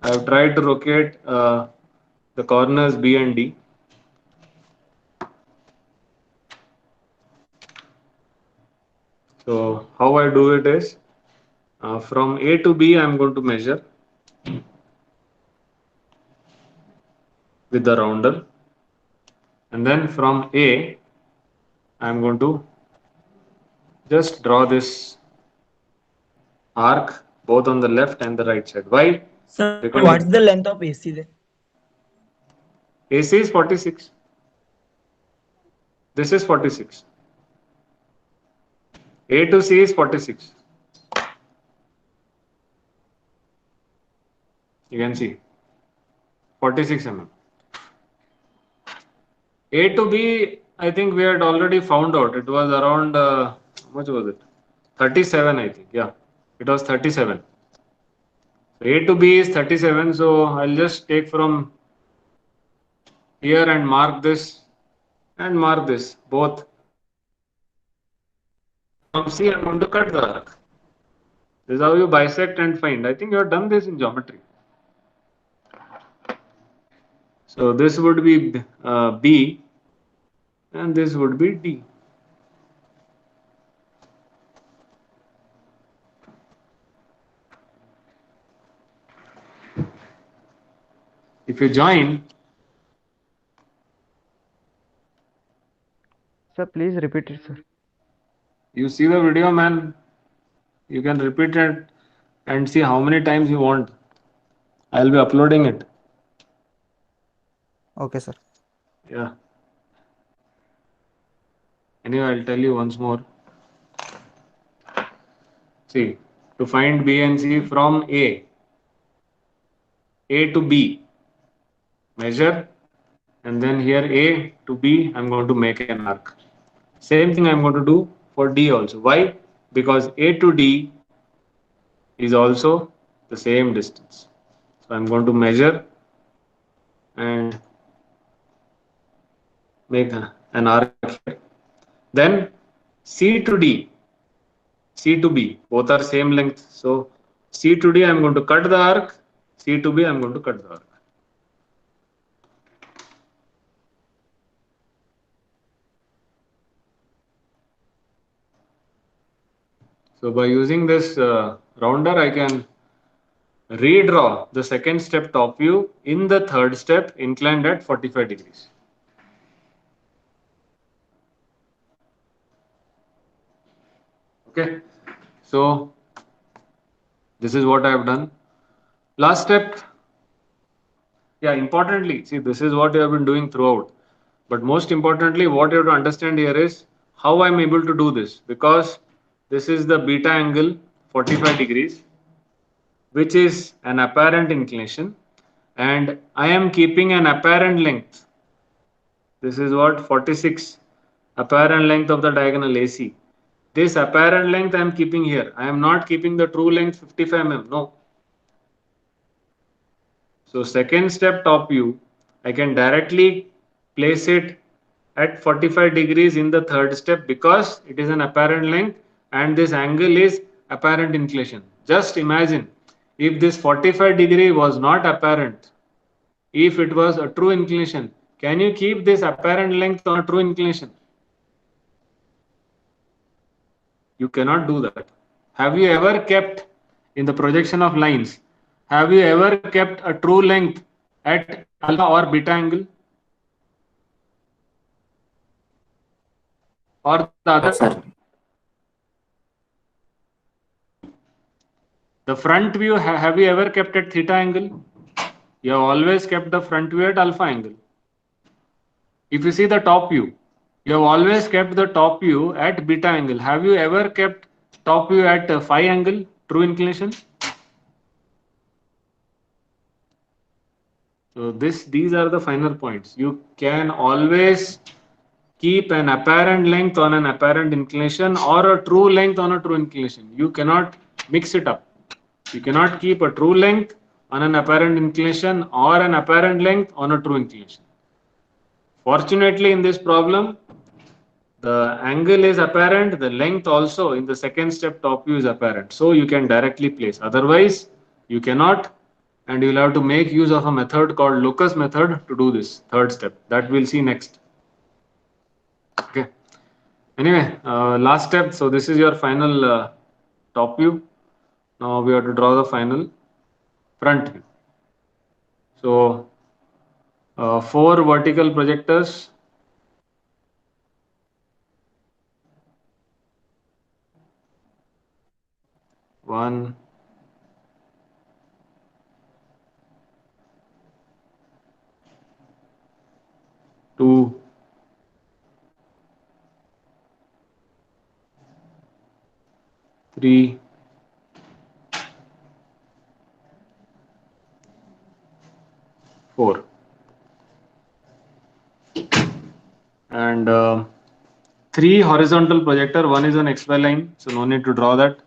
I've tried to locate the corners B and D. So how I do it is from A to B, I'm going to measure with the rounder, and then from A, I'm going to just draw this arc both on the left and the right side. Why? Sir, Because what's the length of AC then? AC is 46. This is 46. A to C is 46. You can see 46 mm. A to B, I think we had already found out. It was around, how much was it? 37, I think. Yeah, it was 37. A to B is 37. So I'll just take from here and mark this and mark this both. From C, I'm going to cut the arc. This is how you bisect and find. I think you have done this in geometry. So this would be B and this would be D. If you join, Sir, please repeat it, sir. you see the video, man. You can repeat it and see how many times you want. I'll be uploading it. Okay, sir. Yeah. Anyway, I'll tell you once more. See, to find B and C from A to B, measure, and then here A to B, I'm going to make an arc. Same thing I'm going to do for D also. Why? Because A to D is also the same distance. So I'm going to measure and make an arc here. Then C to D, C to B, both are same length. So C to D, I'm going to cut the arc. C to B, I'm going to cut the arc. So by using this rounder, I can redraw the second step top view in the third step inclined at 45 degrees. Okay, so this is what I have done. Last step, yeah, importantly, see, this is what you have been doing throughout. But most importantly, what you have to understand here is how I'm able to do this, because this is the beta angle 45 degrees, which is an apparent inclination, and I am keeping an apparent length. This is what 46 apparent length of the diagonal AC. This apparent length I am keeping here. I am not keeping the true length 55 mm. No. So second step top view, I can directly place it at 45 degrees in the third step because it is an apparent length and this angle is apparent inclination. Just imagine if this 45 degree was not apparent, if it was a true inclination, can you keep this apparent length on a true inclination? You cannot do that. Have you ever kept in the projection of lines? Have you ever kept a true length at alpha or beta angle? Or the other Sir. The front view, have you ever kept at theta angle? You have always kept the front view at alpha angle. if you see the top view, you have always kept the top view at beta angle. Have you ever kept top view at phi angle, true inclination? So these are the finer points. You can always keep an apparent length on an apparent inclination or a true length on a true inclination. You cannot mix it up. You cannot keep a true length on an apparent inclination or an apparent length on a true inclination. Fortunately, in this problem, the angle is apparent, the length also in the second step top view is apparent. So you can directly place. Otherwise, you cannot, and you will have to make use of a method called locus method to do this third step. That we'll see next. Okay. Anyway, last step. So this is your final top view. Now we have to draw the final front view. So 4 vertical projectors. One, two, three, four, and 3 horizontal projector. One is on XY line, so no need to draw that.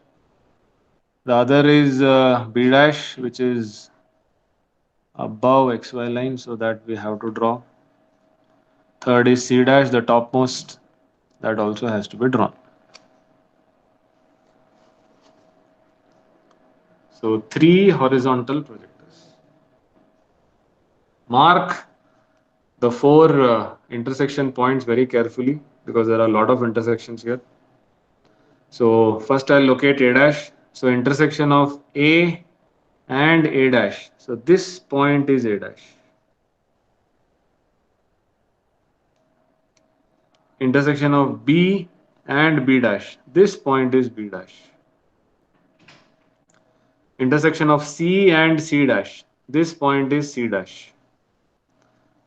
The other is B dash, which is above XY line, so that we have to draw. Third is C dash, the topmost, that also has to be drawn. So 3 horizontal projectors. Mark the 4 intersection points very carefully because there are a lot of intersections here. So first I'll locate A dash. So intersection of A and A dash. So this point is A dash. Intersection of B and B dash. This point is B dash. Intersection of C and C dash. This point is C dash.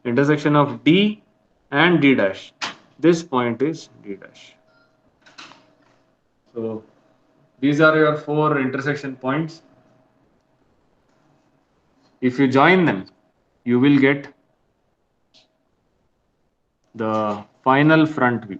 Intersection of D and D dash. This point is D dash. So these are your 4 intersection points. If you join them, you will get the final front view.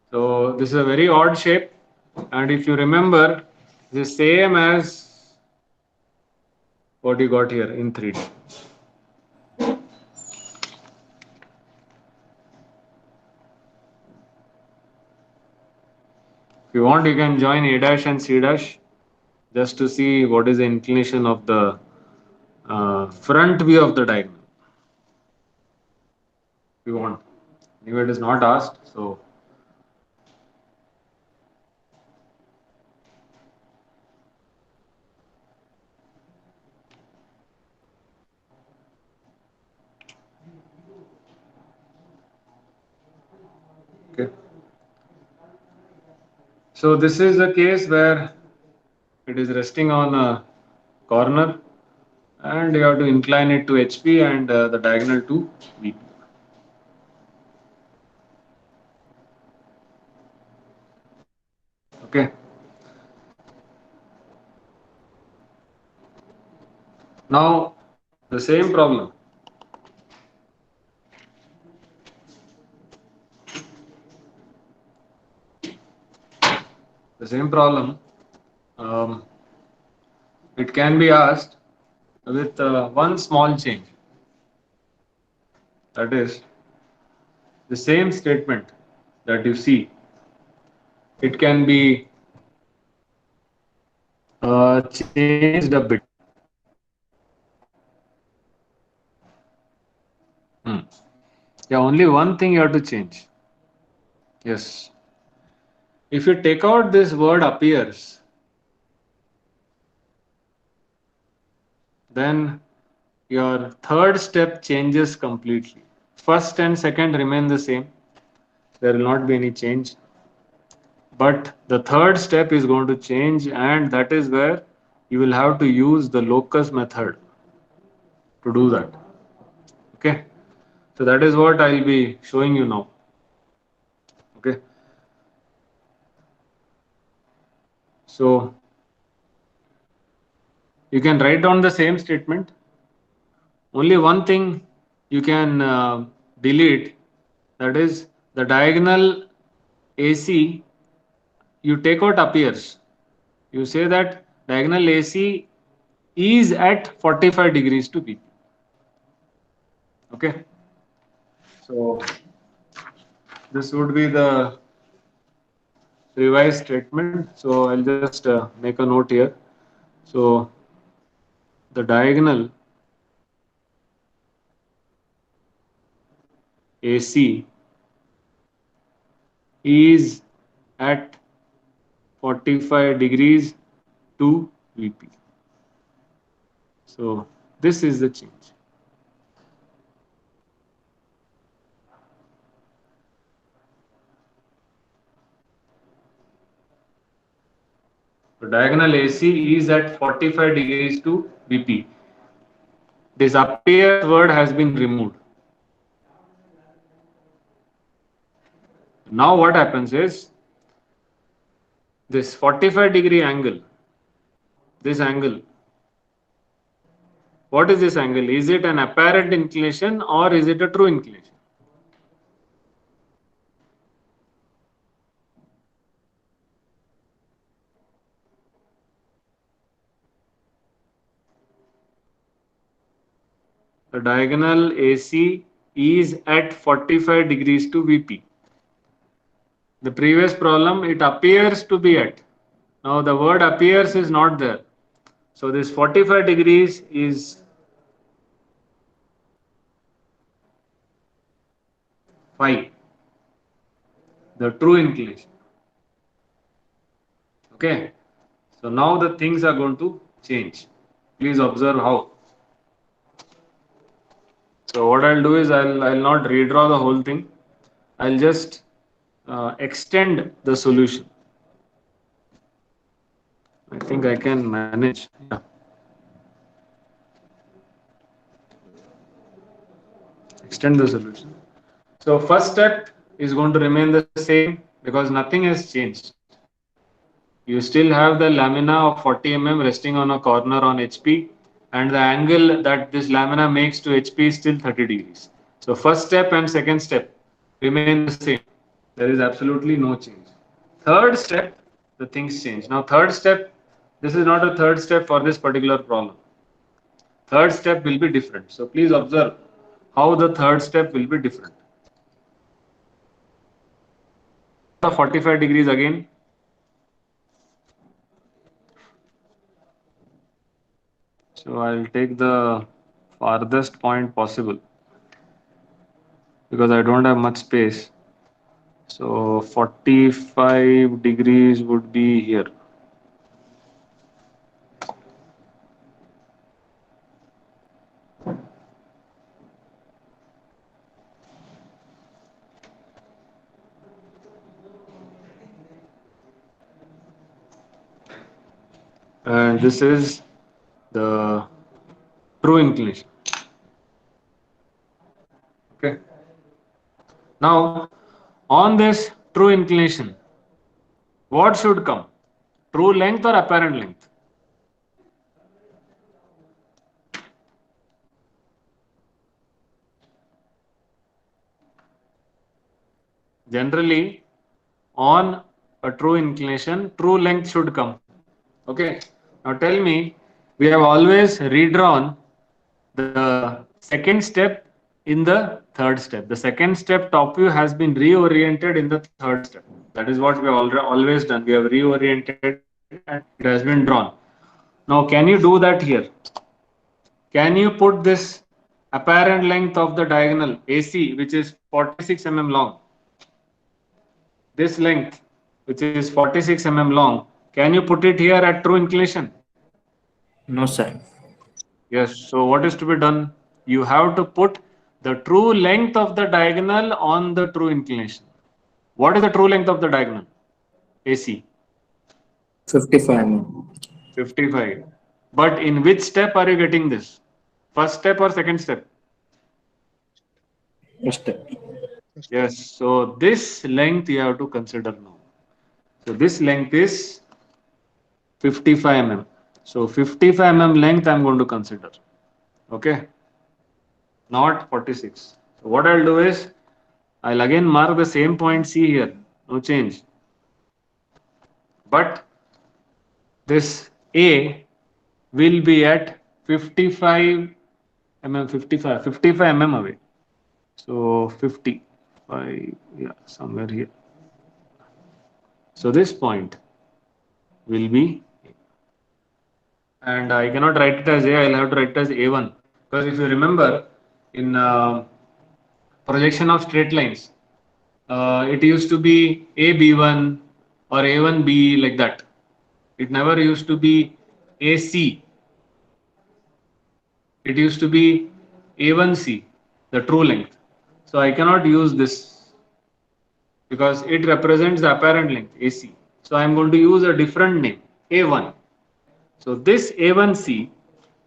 So this is a very odd shape, and if you remember, this is same as what you got here in 3D. If you want, you can join A dash and C dash just to see what is the inclination of the front view of the diagonal. If you want. Anyway, it is not asked, so okay. So this is a case where it is resting on a corner and you have to incline it to HP and the diagonal to VP. Okay. Now the same problem. The same problem. It can be asked with one small change. That is the same statement that you see. It can be changed a bit. Yeah, only one thing you have to change. Yes. if you take out this word appears, then your third step changes completely. First and second remain the same. There will not be any change. But the third step is going to change, and that is where you will have to use the locus method to do that. Okay. So that is what I'll be showing you now. Okay. So you can write down the same statement. Only one thing you can delete, that is the diagonal AC. You take out appears. You say that diagonal AC is at 45 degrees to BP. Okay. So this would be the revised statement. So I'll just make a note here. So the diagonal AC is at 45 degrees to VP. So this is the change. So diagonal AC is at 45 degrees to VP. This appears word has been removed. Now what happens is this 45 degree angle, this angle, what is this angle? Is it an apparent inclination or is it a true inclination? The diagonal AC is at 45 degrees to VP. The previous problem, it appears to be at. Now the word appears is not there. So this 45 degrees is phi, the true inclination. Okay. So now the things are going to change. Please observe how. So what I'll do is I'll not redraw the whole thing. I'll just extend the solution. I think I can manage. Yeah. Extend the solution. So first step is going to remain the same because nothing has changed. You still have the lamina of 40 mm resting on a corner on HP, and the angle that this lamina makes to HP is still 30 degrees. So first step and second step remain the same. There is absolutely no change. Third step, the things change. Now third step, this is not a third step for this particular problem. Third step will be different. So please observe how the third step will be different. 45 degrees again. So I'll take the farthest point possible because I don't have much space. So 45 degrees would be here. And this is the true inclination. Okay. Now, on this true inclination, what should come? True length or apparent length? Generally, on a true inclination, true length should come. Okay. Now tell me, we have always redrawn the second step in the third step. The second step top view has been reoriented in the third step. That is what we have always done. We have reoriented and it has been drawn. Now can you do that here? Can you put this apparent length of the diagonal AC, which is 46 mm long, this length, which is 46 mm long, can you put it here at true inclination? No, sir. Yes. So what is to be done? You have to put the true length of the diagonal on the true inclination. What is the true length of the diagonal? AC. 55 mm. 55. But in which step are you getting this? First step or second step? First step. Yes. So this length you have to consider now. So this length is 55 mm. So 55 mm length I'm going to consider. Okay. Not 46. So what I'll do is I'll again mark the same point C here. No change. But this A will be at 55 mm, 55 mm away. So 55, yeah, somewhere here. So this point will be, and I cannot write it as A, I'll have to write it as A1. Because if you remember, in projection of straight lines, it used to be AB1 or A1B like that. It never used to be AC. It used to be A1C, the true length. So I cannot use this because it represents the apparent length AC. So I am going to use a different name, A1. So this A1C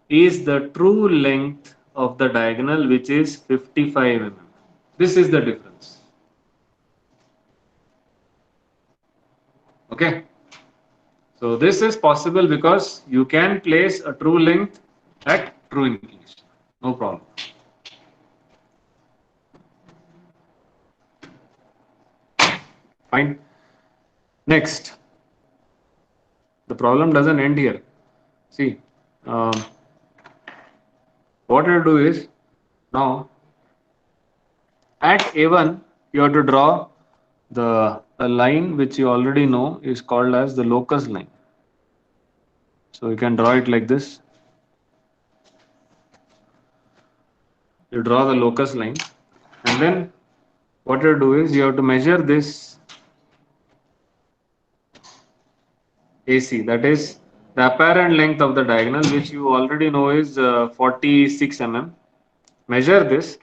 is the true length of the diagonal, which is 55 mm. This is the difference. Okay. So this is possible because you can place a true length at true inclination. No problem. Fine. Next, the problem doesn't end here. See, um, what you do is now at A1 you have to draw the a line which you already know is called as the locus line. So you can draw it like this. You draw the locus line, and then what you do is you have to measure this AC, that is the apparent length of the diagonal, which you already know is 46 mm. Measure this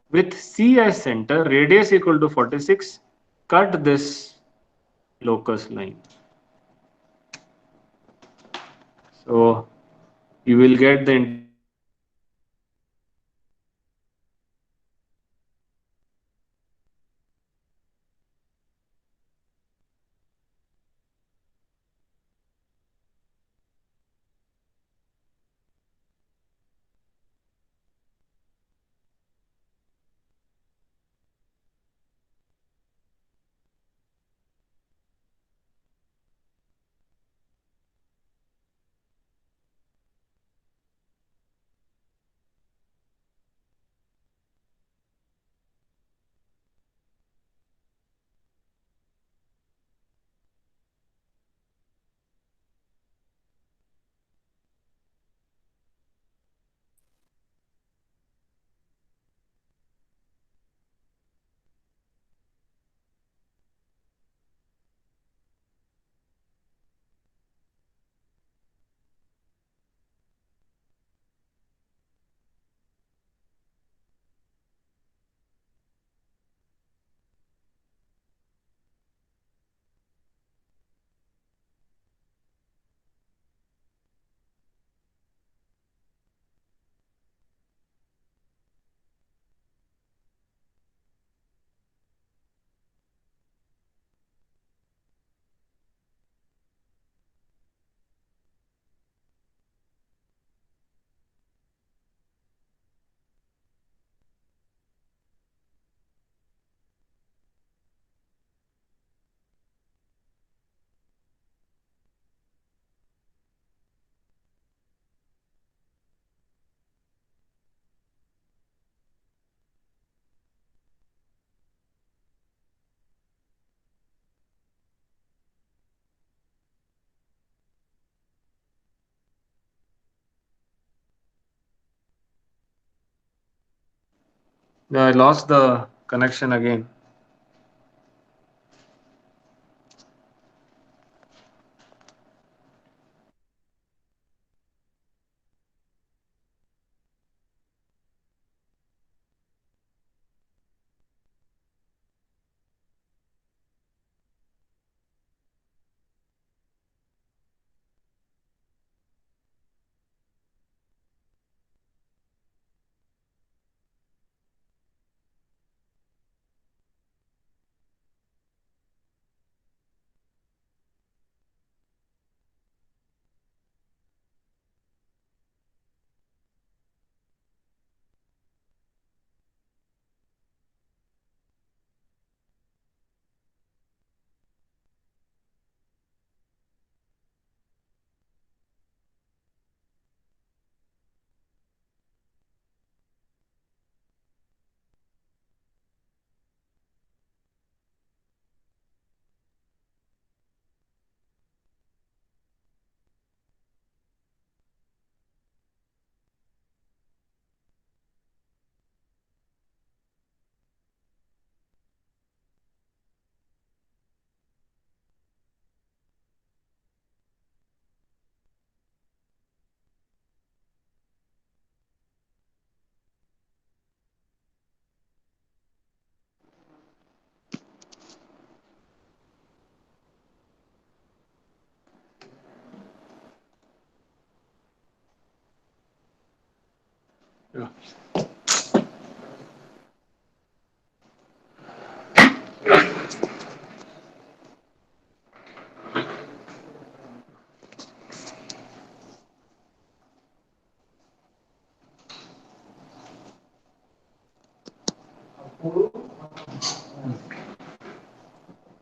with C as center, radius equal to 46, cut this locus line. So you will get the I lost the connection again. Yeah.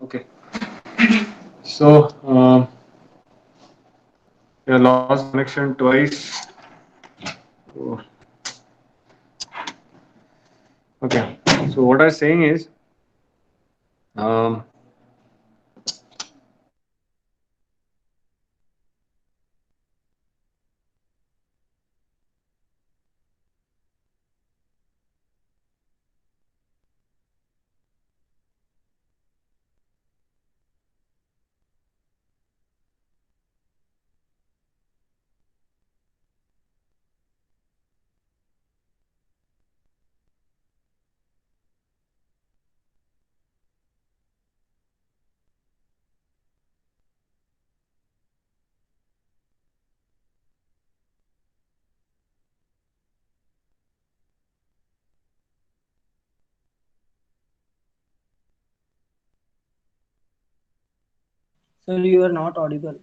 Okay. So, you lost connection twice. Oh. Okay. So what I was saying is, um, Sir, you are not audible.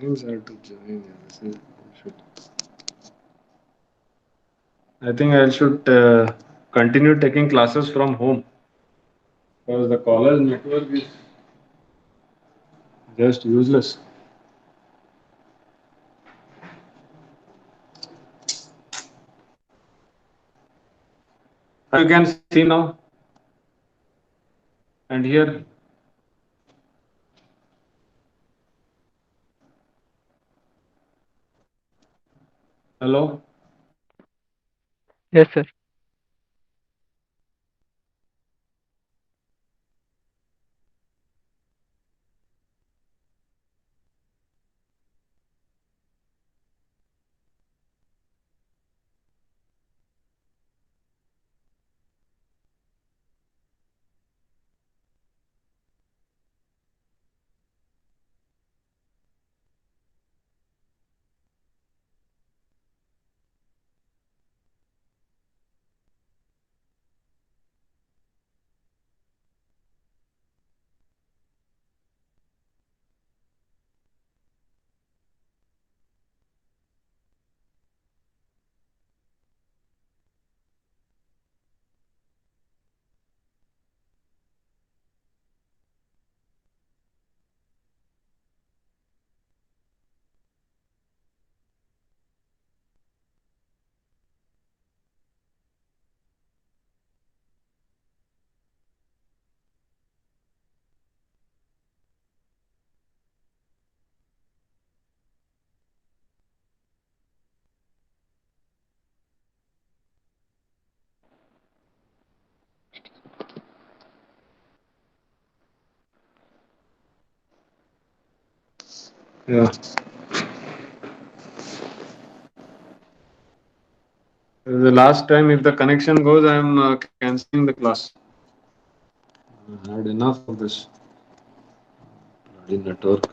names are to join. I think I should continue taking classes from home because the college network is just useless. You can see now and hear. Hello. Yes, sir. Yeah. The last time, if the connection goes, I am canceling the class. I had enough of this bloody network.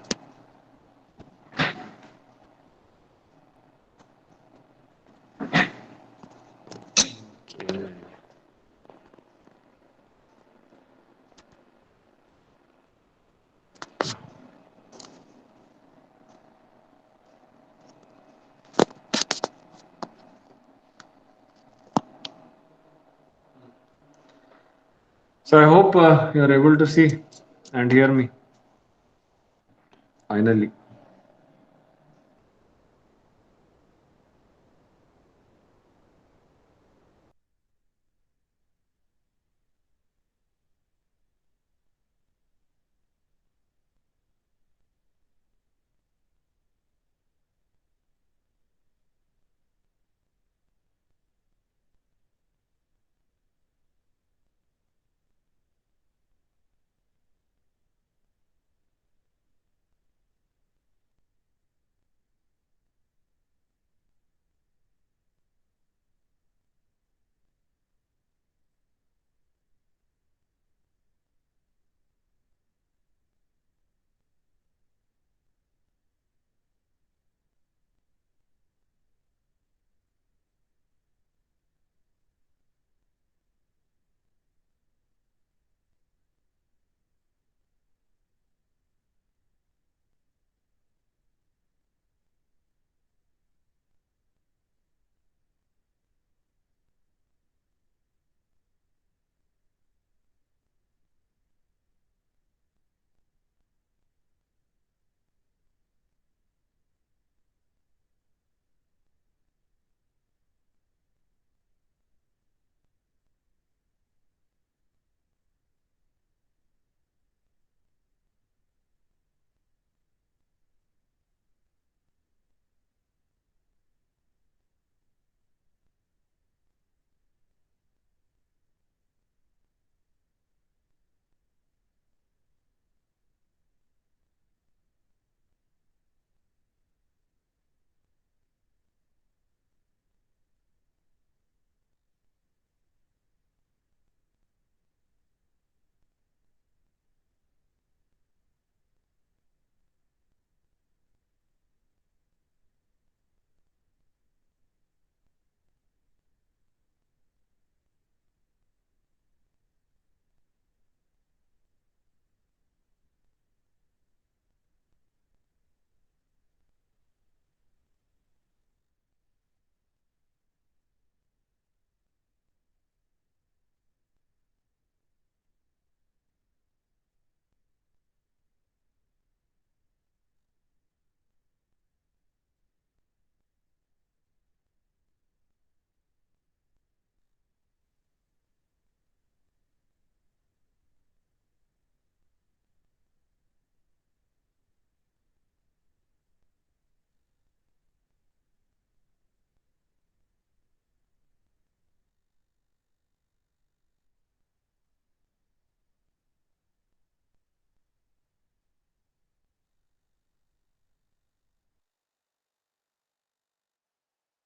Okay. So I hope you are able to see and hear me. finally.